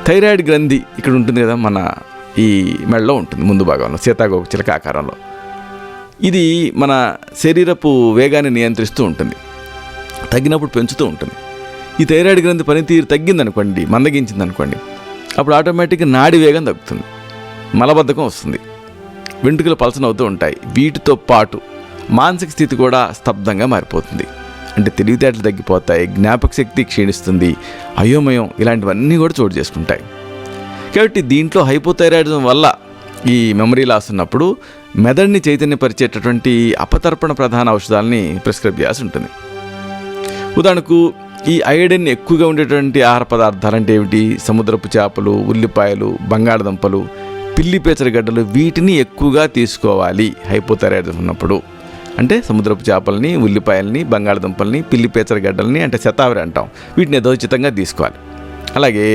థైరాయిడ్ గ్రంథి ఇక్కడ ఉంటుంది కదా, మన ఈ మెడలో ఉంటుంది, ముందు భాగంలో సీతాకోక చిలక ఆకారంలో. ఇది మన శరీరపు వేగాన్ని నియంత్రిస్తూ ఉంటుంది, తగ్గినప్పుడు పెంచుతూ ఉంటుంది. ఈ థైరాయిడ్ గ్రంథి పనితీరు తగ్గిందనుకోండి, మందగించిందనుకోండి, అప్పుడు ఆటోమేటిక్గా నాడి వేగం తగ్గుతుంది, మలబద్ధకం వస్తుంది, వెంట్రుకలు పలచనవుతూ ఉంటాయి. వీటితో పాటు మానసిక స్థితి కూడా స్తబ్దంగా మారిపోతుంది. అంటే తెలివితేటలు తగ్గిపోతాయి, జ్ఞాపక శక్తి క్షీణిస్తుంది, అయోమయం ఇలాంటివన్నీ కూడా చోటు చేసుకుంటాయి. కాబట్టి దీంట్లో హైపోథైరాయిడిజం వల్ల ఈ మెమరీ లాస్ ఉన్నప్పుడు మెదడుని చైతన్యపరిచేటటువంటి అపతర్పణ ప్రధాన ఔషధాలని ప్రిస్క్రైబ్ చేయాల్సి ఉంటుంది. ఉదాహరణకు ఈ అయోడిన్ ఎక్కువగా ఉండేటువంటి ఆహార పదార్థాలు అంటే ఏమిటి? సముద్రపు చేపలు, ఉల్లిపాయలు, బంగాళదుంపలు, పిల్లి పేచరగడ్డలు, వీటిని ఎక్కువగా తీసుకోవాలి హైపోథైరాయిడిజం ఉన్నప్పుడు. అంటే సముద్రపు చేపలని, ఉల్లిపాయలని, బంగాళదుంపల్ని, పిల్లి పేచరగడ్డల్ని అంటే శతావరి అంటాం, వీటిని యథోచితంగా తీసుకోవాలి. అలాగే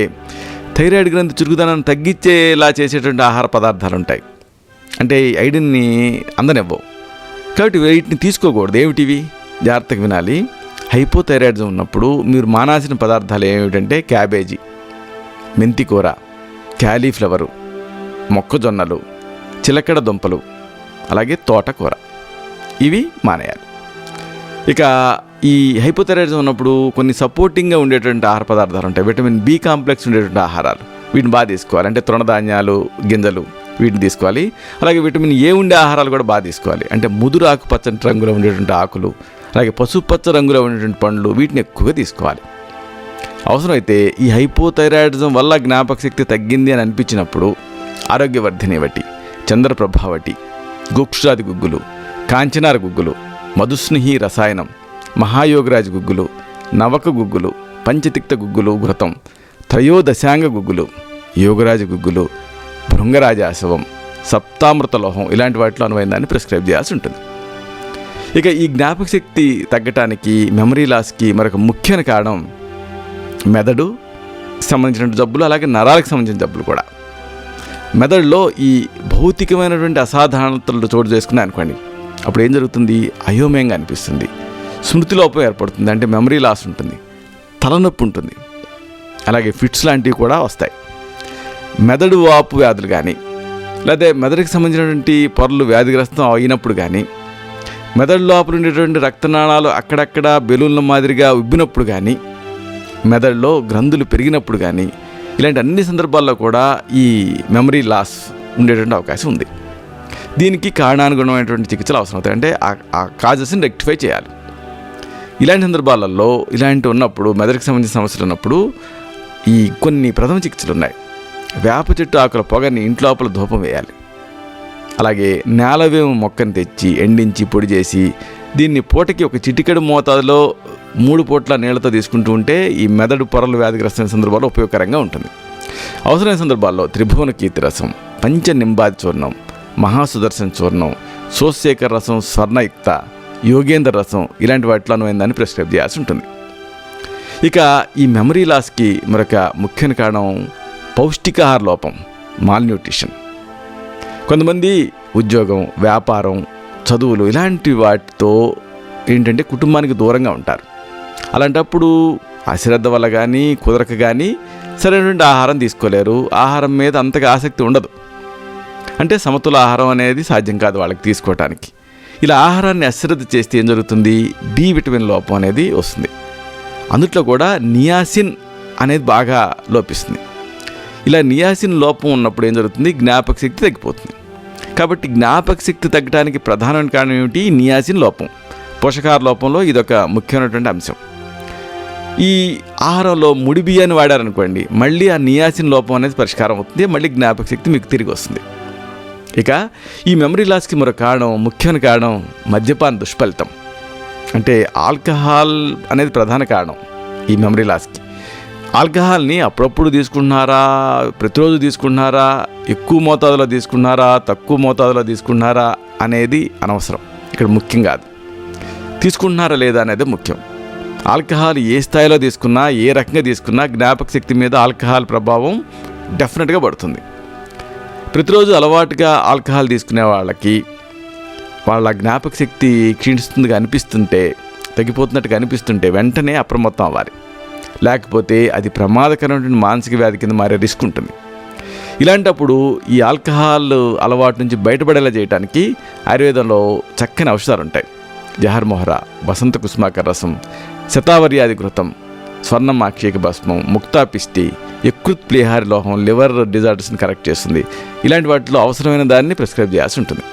థైరాయిడ్ గ్రంథి చురుకుదనాన్ని తగ్గించేలా చేసేటువంటి ఆహార పదార్థాలు ఉంటాయి, అంటే ఐడిన్ని అందనివ్వవు. కాబట్టి వీటిని తీసుకోకూడదు. ఏమిటివి? జాగ్రత్తగా వినాలి. హైపోథైరాయిడిజం ఉన్నప్పుడు మీరు మానాల్సిన పదార్థాలు ఏమిటంటే క్యాబేజీ, మెంతికూర, క్యాలీఫ్లవరు, మొక్కజొన్నలు, చిలకడ దుంపలు, అలాగే తోటకూర, ఇవి మానేయాలి. ఇక ఈ హైపోథైరాయిడిజం ఉన్నప్పుడు కొన్ని సపోర్టింగ్గా ఉండేటువంటి ఆహార పదార్థాలు ఉంటాయి, విటమిన్ బి కాంప్లెక్స్ ఉండేటువంటి ఆహారాలు, వీటిని బాగా తీసుకోవాలి. అంటే తృణధాన్యాలు, గింజలు వీటిని తీసుకోవాలి. అలాగే విటమిన్ ఏ ఉండే ఆహారాలు కూడా బాగా తీసుకోవాలి. అంటే ముదురు ఆకుపచ్చని రంగులో ఉండేటువంటి ఆకులు, అలాగే పసుపచ్చ రంగులో ఉండేటువంటి పండ్లు, వీటిని ఎక్కువగా తీసుకోవాలి. అవసరమైతే ఈ హైపోథైరాయిడిజం వల్ల జ్ఞాపక శక్తి తగ్గింది అని అనిపించినప్పుడు ఆరోగ్యవర్ధిని వటి, చంద్రప్రభావటి, గుక్షాది గుగ్గులు, కాంచనార గుగ్గులు, మధుస్నిహి రసాయనం, మహాయోగరాజ గుగ్గులు, నవక గుగ్గులు, పంచతిక్త గుగ్గులు ఘృతం, త్రయోదశాంగ గుగ్గులు, యోగరాజ గుగ్గులు, భృంగరాజాశవం, సప్తామృత లోహం ఇలాంటి వాటిలో అనువైన దాన్ని ప్రిస్క్రైబ్ చేయాల్సి ఉంటుంది. ఇక ఈ జ్ఞాపక శక్తి తగ్గటానికి, మెమరీ లాస్కి మరొక ముఖ్యమైన కారణం మెదడు సంబంధించిన జబ్బులు, అలాగే నరాలకు సంబంధించిన జబ్బులు కూడా. మెదడులో ఈ భౌతికమైనటువంటి అసాధారణతలు చోటు చేసుకున్నాయి అనుకోండి, అప్పుడు ఏం జరుగుతుంది? అయోమయంగా అనిపిస్తుంది, స్మృతి లోపం ఏర్పడుతుంది, అంటే మెమరీ లాస్ ఉంటుంది, తలనొప్పి ఉంటుంది, అలాగే ఫిట్స్ లాంటివి కూడా వస్తాయి. మెదడు వాపు వ్యాధులు కానీ, లేదా మెదడుకి సంబంధించినటువంటి పొరలు వ్యాధిగ్రస్తం అయినప్పుడు కానీ, మెదడు లోపల ఉండేటువంటి రక్తనాళాలు అక్కడక్కడ బెలూన్ల మాదిరిగా ఉబ్బినప్పుడు కానీ, మెదడులో గ్రంథులు పెరిగినప్పుడు కానీ, ఇలాంటి అన్ని సందర్భాల్లో కూడా ఈ మెమరీ లాస్ ఉండేటువంటి అవకాశం ఉంది. దీనికి కారణానుగుణమైనటువంటి చికిత్సలు అవసరం అవుతాయి, అంటే ఆ కాజెస్ని రెక్టిఫై చేయాలి. ఇలాంటి సందర్భాలలో ఇలాంటి ఉన్నప్పుడు, మెదడుకి సంబంధించిన సమస్యలు ఉన్నప్పుడు ఈ కొన్ని ప్రథమ చికిత్సలు ఉన్నాయి. వేప చెట్టు ఆకుల పొగని ఇంట్లోపల ధూపం వేయాలి. అలాగే నేలవేము మొక్కను తెచ్చి ఎండించి పొడి చేసి దీన్ని పూటకి ఒక చిటికెడు మోతాదులో 3 పూట్ల నీళ్లతో తీసుకుంటూ ఉంటే ఈ మెదడు పొరలు వ్యాధిగ్రస్తమైన సందర్భాల్లో ఉపయోగకరంగా ఉంటుంది. అవసరమైన సందర్భాల్లో త్రిభువన కీర్తి రసం, పంచ నింబాది చూర్ణం, మహాసుదర్శన చూర్ణం, సోశేఖర రసం, స్వర్ణయుక్త, యోగేంద్ర రసం ఇలాంటి వాటిలో అనువైన దాన్ని ప్రిస్క్రైబ్ చేయాల్సి ఉంటుంది. ఇక ఈ మెమరీ లాస్కి మరొక ముఖ్యమైన కారణం పౌష్టికాహార లోపం, మాల్న్యూట్రిషన్. కొంతమంది ఉద్యోగం, వ్యాపారం, చదువులు ఇలాంటి వాటితో ఏంటంటే కుటుంబానికి దూరంగా ఉంటారు. అలాంటప్పుడు అశ్రద్ధ వల్ల కానీ, కుదరక కానీ సరైనటువంటి ఆహారం తీసుకోలేరు, ఆహారం మీద అంతగా ఆసక్తి ఉండదు. అంటే సమతుల ఆహారం అనేది సాధ్యం కాదు వాళ్ళకి తీసుకోవటానికి. ఇలా ఆహారాన్ని అశ్రద్ధ చేస్తే ఏం జరుగుతుంది? బి విటమిన్ లోపం అనేది వస్తుంది. అందుట్లో కూడా నియాసిన్ అనేది బాగా లోపిస్తుంది. ఇలా నియాసిన్ లోపం ఉన్నప్పుడు ఏం జరుగుతుంది? జ్ఞాపక శక్తి తగ్గిపోతుంది. కాబట్టి జ్ఞాపక శక్తి తగ్గడానికి ప్రధానమైన కారణం ఏమిటి? నియాసిన్ లోపం. పోషకాహార లోపంలో ఇదొక ముఖ్యమైనటువంటి అంశం. ఈ ఆహారంలో ముడి బియ్యాన్ని వాడారనుకోండి, మళ్ళీ ఆ నియాసిన్ లోపం అనేది పరిష్కారం అవుతుంది, మళ్ళీ జ్ఞాపక శక్తి మీకు తిరిగి వస్తుంది. ఇక ఈ మెమరీ లాస్కి మరో కారణం, ముఖ్యమైన కారణం మద్యపాన దుష్ఫలితం. అంటే ఆల్కహాల్ అనేది ప్రధాన కారణం ఈ మెమరీ లాస్కి. ఆల్కహాల్ని అప్పుడప్పుడు తీసుకుంటున్నారా, ప్రతిరోజు తీసుకుంటున్నారా, ఎక్కువ మోతాదులో తీసుకుంటున్నారా, తక్కువ మోతాదులో తీసుకుంటున్నారా అనేది అనవసరం. ఇక్కడ ముఖ్యం కాదు, తీసుకుంటున్నారా లేదా అనేది ముఖ్యం. ఆల్కహాల్ ఏ స్థాయిలో తీసుకున్నా, ఏ రకంగా తీసుకున్నా జ్ఞాపక శక్తి మీద ఆల్కహాల్ ప్రభావం డెఫినెట్గా పడుతుంది. ప్రతిరోజు అలవాటుగా ఆల్కహాల్ తీసుకునే వాళ్ళకి వాళ్ళ జ్ఞాపక శక్తి క్షీణిస్తుందిగా అనిపిస్తుంటే, తగ్గిపోతున్నట్టుగా అనిపిస్తుంటే వెంటనే అప్రమత్తం అవ్వాలి. లేకపోతే అది ప్రమాదకరమైన మానసిక వ్యాధి కింద మారే రిస్క్ ఉంటుంది. ఇలాంటప్పుడు ఈ ఆల్కహాల్ అలవాటు నుంచి బయటపడేలా చేయడానికి ఆయుర్వేదంలో చక్కని ఔషధాలు ఉంటాయి. జహర్మోహర, వసంత కుసుమాకర రసం, శతావర్యాది ఘృతం, స్వర్ణమాక్షిక భస్మం, ముక్తాపిష్టి, యకృత్ ప్లేహారి లోహం లివర్ డిజార్డర్స్ని కరెక్ట్ చేస్తుంది. ఇలాంటి వాటిలో అవసరమైన దాన్ని ప్రిస్క్రైబ్ చేయాల్సి ఉంటుంది.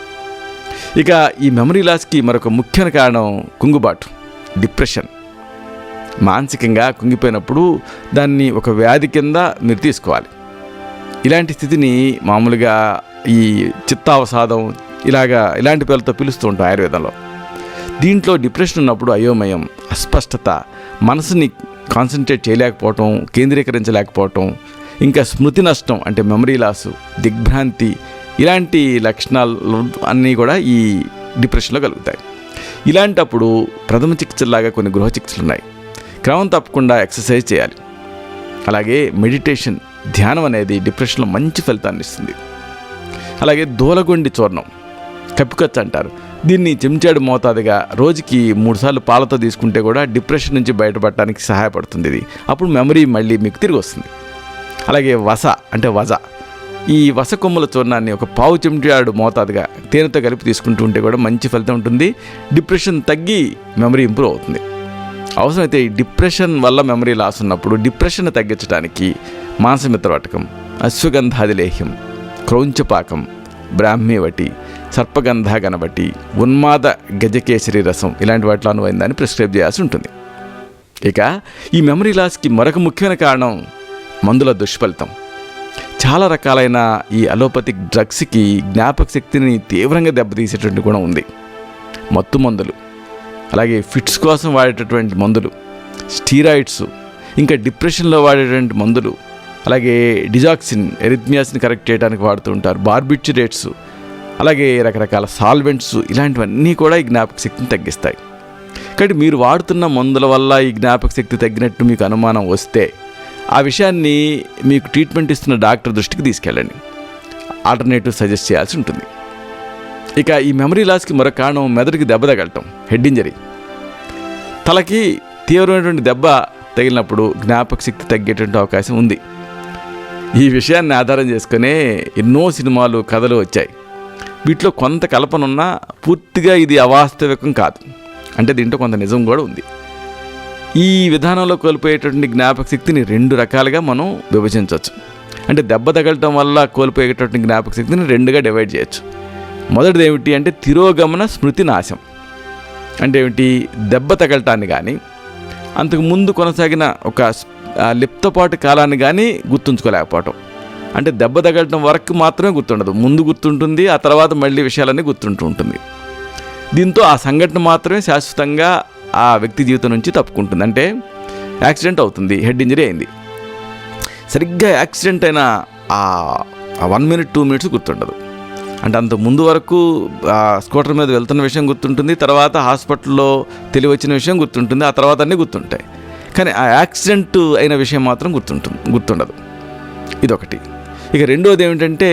ఇక ఈ మెమరీ లాస్కి మరొక ముఖ్యమైన కారణం కుంగుబాటు, డిప్రెషన్. మానసికంగా కుంగిపోయినప్పుడు దాన్ని ఒక వ్యాధి కింద మీరు తీసుకోవాలి. ఇలాంటి స్థితిని మామూలుగా ఈ చిత్తావసాదం ఇలాంటి పేర్లతో పిలుస్తూ ఉంటాం ఆయుర్వేదంలో. దీంట్లో డిప్రెషన్ ఉన్నప్పుడు అయోమయం, అస్పష్టత, మనసుని కాన్సన్ట్రేట్ చేయలేకపోవటం, కేంద్రీకరించలేకపోవటం, ఇంకా స్మృతి నష్టం అంటే మెమరీ లాసు, దిగ్భ్రాంతి, ఇలాంటి లక్షణాలు అన్నీ కూడా ఈ డిప్రెషన్లో కలుగుతాయి. ఇలాంటప్పుడు ప్రథమ చికిత్సలాగా కొన్ని గృహ చికిత్సలు ఉన్నాయి. క్రమం తప్పకుండా ఎక్సర్సైజ్ చేయాలి. అలాగే మెడిటేషన్, ధ్యానం అనేది డిప్రెషన్లో మంచి ఫలితాన్ని ఇస్తుంది. అలాగే దూలగొండి చూర్ణం, కప్పికొచ్చ అంటారు, దీన్ని చెంచాడు మోతాదుగా రోజుకి 3 సార్లు పాలతో తీసుకుంటే కూడా డిప్రెషన్ నుంచి బయటపడటానికి సహాయపడుతుంది. ఇది అప్పుడు మెమరీ మళ్ళీ మీకు తిరిగి వస్తుంది. అలాగే వస అంటే వజ, ఈ వస కొమ్మల చూర్ణాన్ని ఒక పావు చెంచాడు మోతాదుగా తేనెతో కలిపి తీసుకుంటూ ఉంటే కూడా మంచి ఫలితం ఉంటుంది. డిప్రెషన్ తగ్గి మెమరీ ఇంప్రూవ్ అవుతుంది. అవసరమైతే ఈ డిప్రెషన్ వల్ల మెమరీ లాస్ ఉన్నప్పుడు డిప్రెషన్ తగ్గించడానికి మాంసమిత్రవటకం, అశ్వగంధాది లేహ్యం, క్రౌంచపాకం, బ్రాహ్మీవటి, సర్పగంధ గణబటి, ఉన్మాద గజకేసరి రసం ఇలాంటి వాటిలో అనువైందని ప్రిస్క్రైబ్ చేయాల్సి ఉంటుంది. ఇక ఈ మెమరీ లాస్కి మరొక ముఖ్యమైన కారణం మందుల దుష్ఫలితం. చాలా రకాలైన ఈ అలోపతిక్ డ్రగ్స్కి జ్ఞాపక శక్తిని తీవ్రంగా దెబ్బతీసేటువంటి గుణం ఉంది. మత్తు మందులు, అలాగే ఫిట్స్ కోసం వాడేటటువంటి మందులు, స్టీరాయిడ్స్, ఇంకా డిప్రెషన్లో వాడేటువంటి మందులు, అలాగే డిజాక్సిన్ ఎరిథ్మియాస్ని కరెక్ట్ చేయడానికి వాడుతూ ఉంటారు, బార్బిట్యురేట్స్, అలాగే రకరకాల సాల్వెంట్స్, ఇలాంటివన్నీ కూడా ఈ జ్ఞాపక శక్తిని తగ్గిస్తాయి. కాబట్టి మీరు వాడుతున్న మందుల వల్ల ఈ జ్ఞాపక శక్తి తగ్గినట్టు మీకు అనుమానం వస్తే ఆ విషయాన్ని మీకు ట్రీట్మెంట్ ఇస్తున్న డాక్టర్ దృష్టికి తీసుకెళ్ళండి. ఆల్టర్నేటివ్ సజెస్ట్ చేయాల్సి ఉంటుంది. ఇక ఈ మెమరీ లాస్కి మరొక కారణం మెదడుకి దెబ్బ తగలటం, హెడ్ ఇంజరీ. తలకి తీవ్రమైనటువంటి దెబ్బ తగిలినప్పుడు జ్ఞాపక శక్తి తగ్గేటువంటి అవకాశం ఉంది. ఈ విషయాన్ని ఆధారం చేసుకునే ఎన్నో సినిమాలు, కథలు వచ్చాయి. వీటిలో కొంత కల్పన ఉన్నా పూర్తిగా ఇది అవాస్తవికం కాదు. అంటే దీంట్లో కొంత నిజం కూడా ఉంది. ఈ విధానంలో కోల్పోయేటువంటి జ్ఞాపక శక్తిని 2 రకాలుగా మనం విభజించవచ్చు. అంటే దెబ్బ తగలటం వల్ల కోల్పోయేటటువంటి జ్ఞాపక శక్తిని 2గా డివైడ్ చేయొచ్చు. మొదటిది ఏమిటి అంటే తిరోగమన స్మృతి నాశం. అంటే ఏమిటి? దెబ్బ తగలటాన్ని కానీ అంతకుముందు కొనసాగిన ఒక లిప్తపాటు కాలాన్ని కానీ గుర్తుంచుకోలేకపోవటం. అంటే దెబ్బ తగలటం వరకు మాత్రమే గుర్తుండదు, ముందు గుర్తుంటుంది, ఆ తర్వాత మళ్ళీ విషయాలన్నీ గుర్తుంటూ ఉంటుంది. దీంతో ఆ సంఘటన మాత్రమే శాశ్వతంగా ఆ వ్యక్తి జీవితం నుంచి తప్పుకుంటుంది. అంటే యాక్సిడెంట్ అవుతుంది, హెడ్ ఇంజరీ అయింది, సరిగ్గా యాక్సిడెంట్ అయిన ఆ 1 మినిట్ 2 మినిట్స్ గుర్తుండదు. అంటే అంత ముందు వరకు స్కూటర్ మీద వెళ్తున్న విషయం గుర్తుంటుంది, తర్వాత హాస్పిటల్లో తెలివచ్చిన విషయం గుర్తుంటుంది, ఆ తర్వాత అన్నీ గుర్తుంటాయి. కానీ ఆ యాక్సిడెంట్ అయిన విషయం మాత్రం గుర్తుండదు. ఇదొకటి. ఇక రెండోది ఏమిటంటే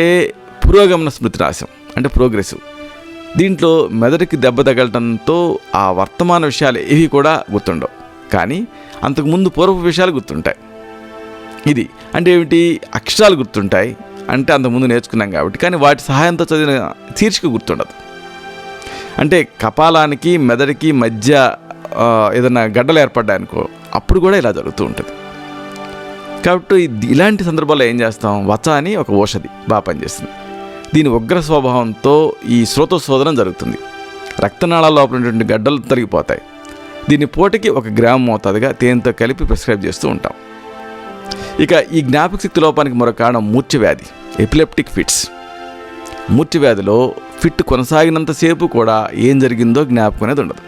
పురోగమన స్మృతి నాశం, అంటే ప్రోగ్రెసివ్. దీంట్లో మెదడుకి దెబ్బ తగలటంతో ఆ వర్తమాన విషయాలు ఏవి కూడా గుర్తుండవు, కానీ అంతకుముందు పూర్వపు విషయాలు గుర్తుంటాయి. ఇది అంటే ఏమిటి? అక్షరాలు గుర్తుంటాయి, అంటే అంతకుముందు నేర్చుకున్నాం కాబట్టి, కానీ వాటి సహాయంతో చదివిన శీర్షిక గుర్తుండదు. అంటే కపాలానికి మెదడుకి మధ్య ఏదైనా గడ్డలు ఏర్పడ్డాయనుకో, అప్పుడు కూడా ఇలా జరుగుతూ ఉంటుంది. కాబట్టి ఇలాంటి సందర్భాల్లో ఏం చేస్తాం, వచ అని ఒక ఔషధి బాగా పనిచేస్తుంది. దీని ఉగ్ర స్వభావంతో ఈ శ్రోతోశోధనం జరుగుతుంది. రక్తనాళాల లోపల ఉన్నటువంటి గడ్డలు తరిగిపోతాయి. దీన్ని పూటకి 1 గ్రాము మోతాదుగా తేనెతో కలిపి ప్రిస్క్రైబ్ చేస్తూ ఉంటాం. ఇక ఈ జ్ఞాపక శక్తి లోపానికి మరొక కారణం మూర్ఛవ్యాధి, ఎపిలెప్టిక్ ఫిట్స్. మూర్ఛవ్యాధిలో ఫిట్ కొనసాగినంతసేపు కూడా ఏం జరిగిందో జ్ఞాపకం అనేది ఉండదు.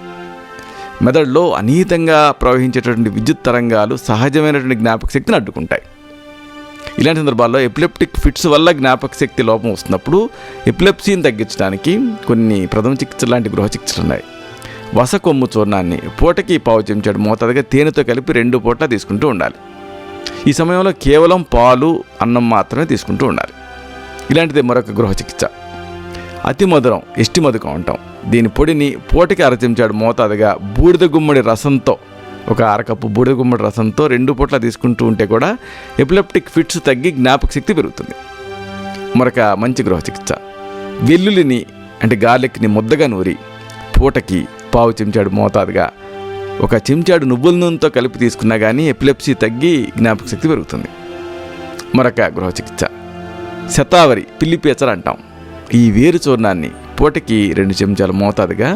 మెదడులో అనీతంగా ప్రవహించేటటువంటి విద్యుత్ తరంగాలు సహజమైనటువంటి జ్ఞాపక శక్తిని అడ్డుకుంటాయి. ఇలాంటి సందర్భాల్లో ఎపిలెప్టిక్ ఫిట్స్ వల్ల జ్ఞాపక శక్తి లోపం వస్తున్నప్పుడు ఎపిలెప్సీని తగ్గించడానికి కొన్ని ప్రథమ చికిత్స లాంటి గృహ చికిత్సలు ఉన్నాయి. వసకొమ్ము చూర్ణాన్ని పూటకి 1/4 చెంచాడు మోతాదుగా తేనెతో కలిపి 2 పూట్ల తీసుకుంటూ ఉండాలి. ఈ సమయంలో కేవలం పాలు, అన్నం మాత్రమే తీసుకుంటూ ఉండాలి. ఇలాంటిది మరొక గృహ చికిత్స అతి మధురం, ఎస్టి మధుకం అంటాం. దీని పొడిని పూటకి 1/2 చెంచాడు మోతాదుగా బూడిద గుమ్మడి రసంతో, ఒక 1/2 కప్పు బూడిద గుమ్మడి రసంతో 2 పూట్ల తీసుకుంటూ ఉంటే కూడా ఎపిలెప్టిక్ ఫిట్స్ తగ్గి జ్ఞాపక శక్తి పెరుగుతుంది. మరొక మంచి గృహ చికిత్స వెల్లుల్లిని అంటే గార్లిక్ని ముద్దగా నూరి పూటకి 1/4 చెంచాడు మోతాదుగా 1 చెంచాడు నువ్వుల నూనెతో కలిపి తీసుకున్నా కానీ ఎపిలెప్సీ తగ్గి జ్ఞాపక శక్తి పెరుగుతుంది. మరొక గృహ చికిత్స శతావరి, పిల్లి పేచర అంటాం. ఈ వేరు చూర్ణాన్ని పూటకి 2 చెంచాల మోతాదుగా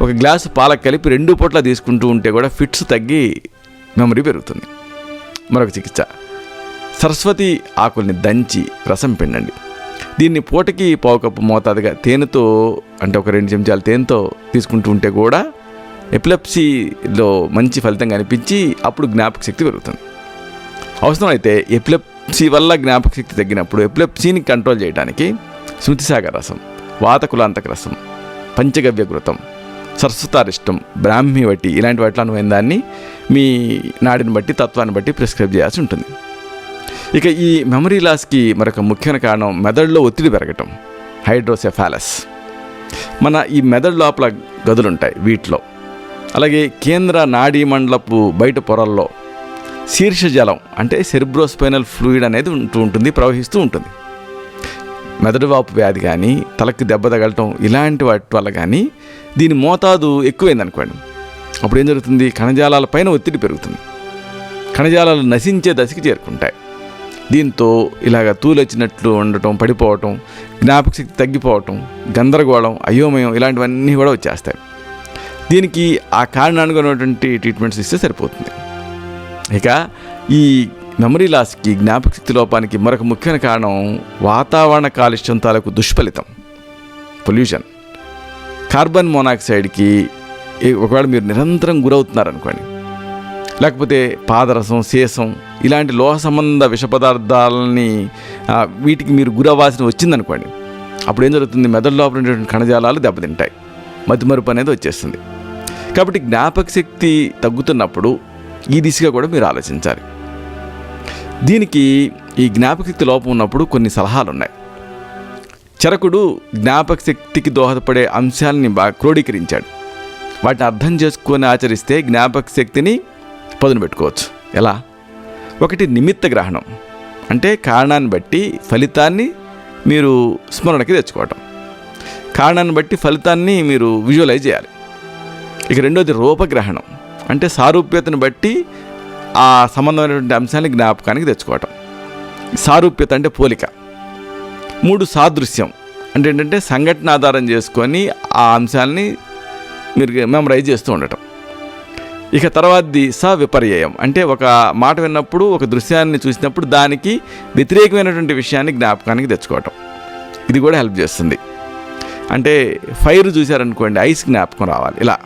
1 గ్లాసు పాలకు కలిపి 2 పూట్ల తీసుకుంటూ ఉంటే కూడా ఫిట్స్ తగ్గి మెమరీ పెరుగుతుంది. మరొక చికిత్స సరస్వతి ఆకుల్ని దంచి రసం పిండండి. దీన్ని పూటకి 1/4 కప్పు మోతాదుగా తేనెతో అంటే 2 చెంచాల తేనెతో తీసుకుంటూ ఉంటే కూడా ఎపిలెప్సీలో మంచి ఫలితం కనిపించి అప్పుడు జ్ఞాపక శక్తి పెరుగుతుంది. అవసరమైతే ఎపిలెప్సీ వల్ల జ్ఞాపక శక్తి తగ్గినప్పుడు ఎపిలెప్సీని కంట్రోల్ చేయడానికి స్మృతిసాగర రసం, వాతకులాంతక రసం, పంచగవ్య ఘృతం, సరస్వతారిష్టం, బ్రాహ్మీ వట్టి ఇలాంటి వాటిలో అనువైన దాన్ని మీ నాడిని బట్టి తత్వాన్ని బట్టి ప్రిస్క్రైబ్ చేయాల్సి ఉంటుంది. ఇక ఈ మెమరీ లాస్కి మరొక ముఖ్యమైన కారణం మెదడులో ఒత్తిడి పెరగటం, హైడ్రోసెఫాలస్. మన ఈ మెదడు లోపల గదులు ఉంటాయి, వీటిలో అలాగే కేంద్ర నాడీ మండలపు బయట పొరల్లో శీర్ష జలం అంటే సెరిబ్రోస్పైనల్ ఫ్లూయిడ్ అనేది ఉంటుంది, ప్రవహిస్తూ ఉంటుంది. మెదడు వాపు వ్యాధి కానీ, తలకి దెబ్బ తగలటం ఇలాంటి వాటి వల్ల కానీ దీని మోతాదు ఎక్కువైందనుకోండి, అప్పుడు ఏం జరుగుతుంది, కణజాలాల పైన ఒత్తిడి పెరుగుతుంది. కణజాలాలు నశించే దశకి చేరుకుంటాయి. దీంతో ఇలాగ తూలొచ్చినట్లు ఉండటం, పడిపోవటం, జ్ఞాపక శక్తి తగ్గిపోవటం, గందరగోళం, అయోమయం ఇలాంటివన్నీ కూడా వచ్చేస్తాయి. దీనికి ఆ కారణానికి ఉన్నటువంటి ట్రీట్మెంట్స్ ఇస్తే సరిపోతుంది. ఇక ఈ మెమరీ లాస్కి, జ్ఞాపక శక్తి లోపానికి మరొక ముఖ్యమైన కారణం వాతావరణ కాలుష్యం తాలూకు దుష్ఫలితం, పొల్యూషన్. కార్బన్ మోనాక్సైడ్కి ఒకవేళ మీరు నిరంతరం గురవుతున్నారనుకోండి, లేకపోతే పాదరసం, సీసం ఇలాంటి లోహ సంబంధ విష పదార్థాలని వీటికి మీరు గురవ్వాల్సిన వచ్చిందనుకోండి, అప్పుడు ఏం జరుగుతుంది, మెదడు లోపల ఉండేటువంటి కణజాలాలు దెబ్బతింటాయి, మతిమరుపు అనేది వచ్చేస్తుంది. కాబట్టి జ్ఞాపక శక్తి తగ్గుతున్నప్పుడు ఈ దిశగా కూడా మీరు ఆలోచించాలి. దీనికి ఈ జ్ఞాపక శక్తి లోపం ఉన్నప్పుడు కొన్ని సలహాలు ఉన్నాయి. చరకుడు జ్ఞాపక శక్తికి దోహదపడే అంశాలని బాగా క్రోడీకరించాడు. వాటిని అర్థం చేసుకొని ఆచరిస్తే జ్ఞాపక శక్తిని పదును పెట్టుకోవచ్చు. ఎలా? 1 నిమిత్త గ్రహణం అంటే కారణాన్ని బట్టి ఫలితాన్ని మీరు స్మరణకి తెచ్చుకోవటం, కారణాన్ని బట్టి ఫలితాన్ని మీరు విజువలైజ్ చేయాలి. ఇక 2వది రూపగ్రహణం అంటే సారూప్యతను బట్టి ఆ సంబంధమైనటువంటి అంశాన్ని జ్ఞాపకానికి తెచ్చుకోవటం. సారూప్యత అంటే పోలిక. 3 సాదృశ్యం అంటే ఏంటంటే సంఘటన ఆధారం చేసుకొని ఆ అంశాలని మీరు మెమరైజ్ చేస్తూ ఉండటం. ఇక తర్వాతది సవిపర్యయం అంటే ఒక మాట విన్నప్పుడు, ఒక దృశ్యాన్ని చూసినప్పుడు దానికి వ్యతిరేకమైనటువంటి విషయాన్ని జ్ఞాపకానికి తెచ్చుకోవటం. ఇది కూడా హెల్ప్ చేస్తుంది. అంటే ఫైర్ చూశారనుకోండి, ఐస్ జ్ఞాపకం రావాలి ఇలా.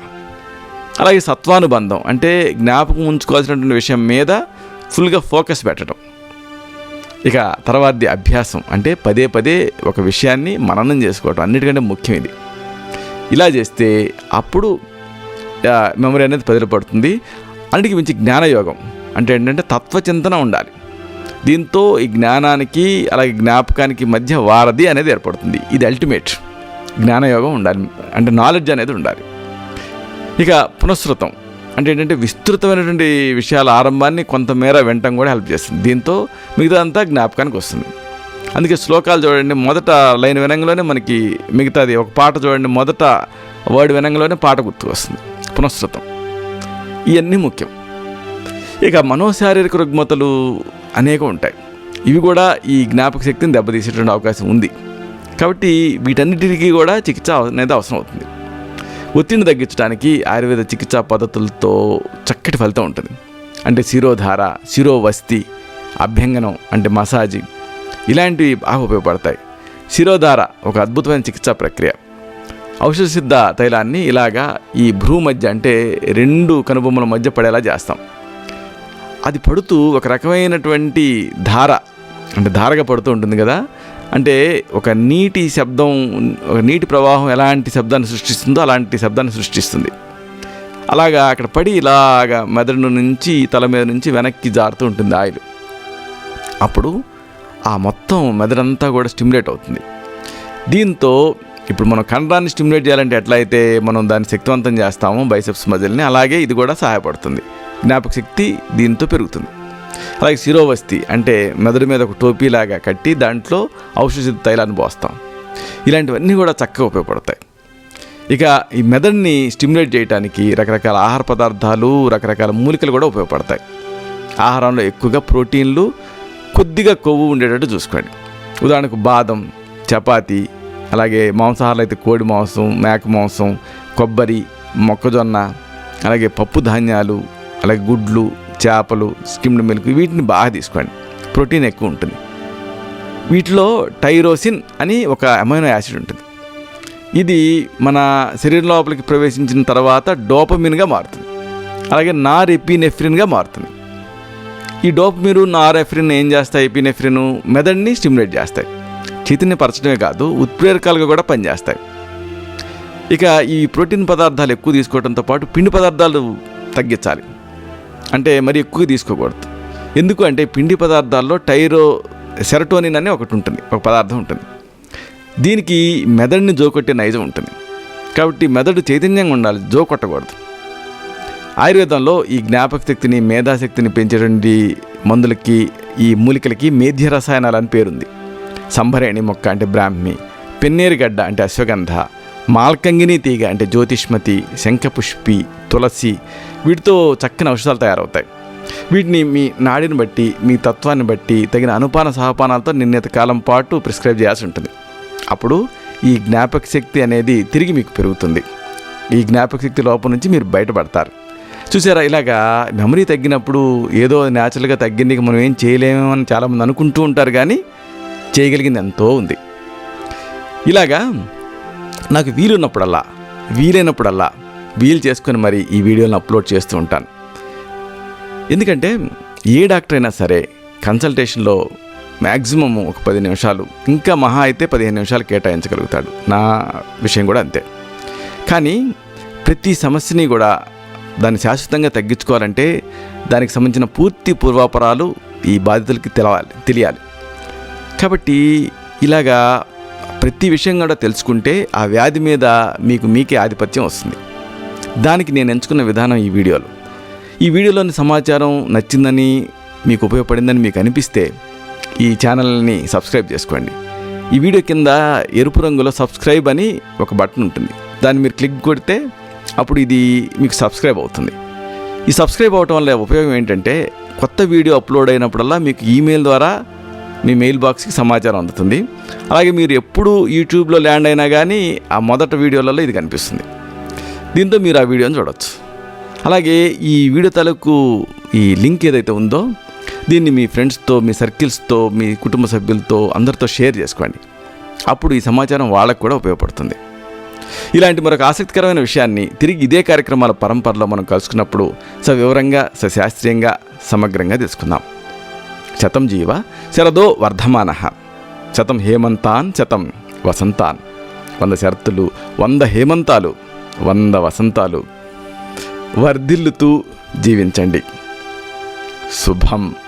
అలాగే సత్వానుబంధం అంటే జ్ఞాపకం ఉంచుకోవాల్సినటువంటి విషయం మీద ఫుల్గా ఫోకస్ పెట్టడం. ఇక తర్వాతది అభ్యాసం అంటే పదే పదే ఒక విషయాన్ని మననం చేసుకోవటం, అన్నిటికంటే ముఖ్యం ఇది. ఇలా చేస్తే అప్పుడు మెమరీ అనేది పదిలపడుతుంది. అన్నిటికి మించి జ్ఞానయోగం అంటే ఏంటంటే తత్వచింతన ఉండాలి. దీంతో ఈ జ్ఞానానికి అలాగే జ్ఞాపకానికి మధ్య వారధి అనేది ఏర్పడుతుంది. ఇది అల్టిమేట్. జ్ఞానయోగం ఉండాలి అంటే నాలెడ్జ్ అనేది ఉండాలి. ఇక పునఃశ్రుతం అంటే ఏంటంటే విస్తృతమైనటువంటి విషయాల ఆరంభాన్ని కొంతమేర వెంటం కూడా హెల్ప్ చేస్తుంది. దీంతో మిగతా అంతా జ్ఞాపకానికి వస్తుంది. అందుకే శ్లోకాలు చూడండి, మొదట లైన్ వినంగానే మనకి మిగతాది, ఒక పాట చూడండి మొదట వర్డ్ వినంగానే పాట గుర్తుకు వస్తుంది. పునఃశ్రుతం ఇవన్నీ ముఖ్యం. ఇక మనోశారీరక రుగ్మతలు అనేకం ఉంటాయి. ఇవి కూడా ఈ జ్ఞాపక శక్తిని దెబ్బతీసేటువంటి అవకాశం ఉంది. కాబట్టి వీటన్నిటికీ కూడా చికిత్స అనేది అవసరం అవుతుంది. ఒత్తిడిని తగ్గించడానికి ఆయుర్వేద చికిత్సా పద్ధతులతో చక్కటి ఫలితం ఉంటుంది. అంటే శిరోధార, శిరోవస్తి, అభ్యంగనం అంటే మసాజీ, ఇలాంటివి బాగా ఉపయోగపడతాయి. శిరోధార ఒక అద్భుతమైన చికిత్సా ప్రక్రియ. ఔషధ సిద్ధ తైలాన్ని ఇలాగా ఈ భ్రూ మధ్య అంటే 2 కనుబొమ్మల మధ్య పడేలా చేస్తాం. అది పడుతూ ఒక రకమైనటువంటి ధార, అంటే ధారగా పడుతూ ఉంటుంది కదా, అంటే ఒక నీటి శబ్దం, ఒక నీటి ప్రవాహం ఎలాంటి శబ్దాన్ని సృష్టిస్తుందో అలాంటి శబ్దాన్ని సృష్టిస్తుంది. అలాగా అక్కడ పడి ఇలాగా మెదడు నుంచి, తల మీద నుంచి వెనక్కి జారుతూ ఉంటుంది ఆయిల్. అప్పుడు ఆ మొత్తం మెదడంతా కూడా స్టిమ్యులేట్ అవుతుంది. దీంతో ఇప్పుడు మనం కండరాన్ని స్టిమ్యులేట్ చేయాలంటే ఎట్లయితే మనం దాన్ని శక్తివంతం చేస్తామో బైసెప్స్ మజిల్ని, అలాగే ఇది కూడా సహాయపడుతుంది. జ్ఞాపక శక్తి దీంతో పెరుగుతుంది. అలాగే శిరోవస్తి అంటే మెదడు మీద ఒక టోపీలాగా కట్టి దాంట్లో ఔషధ తైలాన్ని పోస్తాం. ఇలాంటివన్నీ కూడా చక్కగా ఉపయోగపడతాయి. ఇక ఈ మెదడుని స్టిమ్యులేట్ చేయడానికి రకరకాల ఆహార పదార్థాలు, రకరకాల మూలికలు కూడా ఉపయోగపడతాయి. ఆహారంలో ఎక్కువగా ప్రోటీన్లు, కొద్దిగా కొవ్వు ఉండేటట్టు చూసుకోండి. ఉదాహరణకు బాదం, చపాతీ, అలాగే మాంసాహారాలు అయితే కోడి మాంసం, మేక మాంసం, కొబ్బరి, మొక్కజొన్న, అలాగే పప్పు ధాన్యాలు, అలాగే గుడ్లు, చేపలు, స్కిమ్డ్ మిల్క్, వీటిని బాగా తీసుకోండి. ప్రోటీన్ ఎక్కువ ఉంటుంది. వీటిలో టైరోసిన్ అని ఒక అమైనో యాసిడ్ ఉంటుంది. ఇది మన శరీరం లోపలికి ప్రవేశించిన తర్వాత డోపమిన్గా మారుతుంది. అలాగే నారెపినెఫ్రిన్గా మారుతుంది. ఈ డోపమిన్, నారెఫ్రిన్ ఏం చేస్తాయి? ఎపినెఫ్రిన్ మెదడుని స్టిమ్యులేట్ చేస్తాయి. చైతన్యపరచడమే కాదు, ఉత్ప్రేరకాలుగా కూడా పనిచేస్తాయి. ఇక ఈ ప్రోటీన్ పదార్థాలు ఎక్కువ తీసుకోవడంతో పాటు పిండి పదార్థాలు తగ్గించాలి. అంటే మరి ఎక్కువ తీసుకోకూడదు. ఎందుకు అంటే పిండి పదార్థాల్లో సెరటోనిన్ అనే ఒకటి ఉంటుంది, ఒక పదార్థం ఉంటుంది. దీనికి మెదడుని జోకొట్టే నైజం ఉంటుంది. కాబట్టి మెదడు చైతన్యంగా ఉండాలి, జోకొట్టకూడదు. ఆయుర్వేదంలో ఈ జ్ఞాపక శక్తిని, మేధాశక్తిని పెంచేటువంటి మందులకి, ఈ మూలికలకి మేధ్య రసాయనాలు అని పేరుంది. సంభరేణి మొక్క అంటే బ్రాహ్మి, పెన్నేరుగడ్డ అంటే అశ్వగంధ, మాల్కంగిని తీగ అంటే జ్యోతిష్మతి, శంఖపుష్పి, తులసి, వీటితో చక్కని ఔషధాలు తయారవుతాయి. వీటిని మీ నాడిని బట్టి, మీ తత్వాన్ని బట్టి తగిన అనుపాన సహపానాలతో నిర్ణీత కాలం పాటు ప్రిస్క్రైబ్ చేయాల్సి ఉంటుంది. అప్పుడు ఈ జ్ఞాపక శక్తి అనేది తిరిగి మీకు పెరుగుతుంది. ఈ జ్ఞాపక శక్తి లోపం నుంచి మీరు బయటపడతారు. చూసారా, ఇలాగా మెమరీ తగ్గినప్పుడు ఏదో న్యాచురల్గా తగ్గింది, మనం ఏం చేయలేమని చాలామంది అనుకుంటూ ఉంటారు, కానీ చేయగలిగింది ఎంతో ఉంది. ఇలాగా నాకు వీలైనప్పుడల్లా వీలు చేసుకొని మరి ఈ వీడియోలను అప్లోడ్ చేస్తూ ఉంటాను. ఎందుకంటే ఏ డాక్టర్ అయినా సరే కన్సల్టేషన్లో మ్యాక్సిమం ఒక 10 నిమిషాలు, ఇంకా మహా అయితే 15 నిమిషాలు కేటాయించగలుగుతాడు. నా విషయం కూడా అంతే. కానీ ప్రతి సమస్యని కూడా దాన్ని శాశ్వతంగా తగ్గించుకోవాలంటే దానికి సంబంధించిన పూర్తి పూర్వాపరాలు ఈ బాధితులకి తెలియాలి. కాబట్టి ఇలాగా ప్రతి విషయం కూడా తెలుసుకుంటే ఆ వ్యాధి మీద మీకే ఆధిపత్యం వస్తుంది. దానికి నేను ఎంచుకున్న విధానం ఈ వీడియోలోని సమాచారం నచ్చిందని, మీకు ఉపయోగపడిందని మీకు అనిపిస్తే ఈ ఛానల్ని సబ్స్క్రైబ్ చేసుకోండి. ఈ వీడియో కింద ఎరుపు రంగులో సబ్స్క్రైబ్ అని ఒక బటన్ ఉంటుంది. దాన్ని మీరు క్లిక్ కొడితే అప్పుడు ఇది మీకు సబ్స్క్రైబ్ అవుతుంది. ఈ సబ్స్క్రైబ్ అవటం వల్ల ఉపయోగం ఏంటంటే కొత్త వీడియో అప్లోడ్ అయినప్పుడల్లా మీకు ఈమెయిల్ ద్వారా మీ మెయిల్ బాక్స్కి సమాచారం అందుతుంది. అలాగే మీరు ఎప్పుడు యూట్యూబ్లో ల్యాండ్ అయినా కానీ ఆ మొదటి వీడియోలలో ఇది కనిపిస్తుంది. దీంతో మీరు ఆ వీడియోని చూడవచ్చు. అలాగే ఈ వీడియో తాలూకు ఈ లింక్ ఏదైతే ఉందో దీన్ని మీ ఫ్రెండ్స్తో, మీ సర్కిల్స్తో, మీ కుటుంబ సభ్యులతో అందరితో షేర్ చేసుకోండి. అప్పుడు ఈ సమాచారం వాళ్ళకు కూడా ఉపయోగపడుతుంది. ఇలాంటి మరొక ఆసక్తికరమైన విషయాన్ని తిరిగి ఇదే కార్యక్రమాల పరంపరలో మనం కలుసుకున్నప్పుడు సవివరంగా, సశాస్త్రీయంగా, సమగ్రంగా తెలుసుకుందాం. శతం జీవ శరదో వర్ధమానః, శతం హేమంతాన్ శతం వసంతాన్. 100 శరత్తులు, 100 హేమంతాలు, 100 వసంతాలు వర్ధిల్లుతూ జీవించండి. శుభం.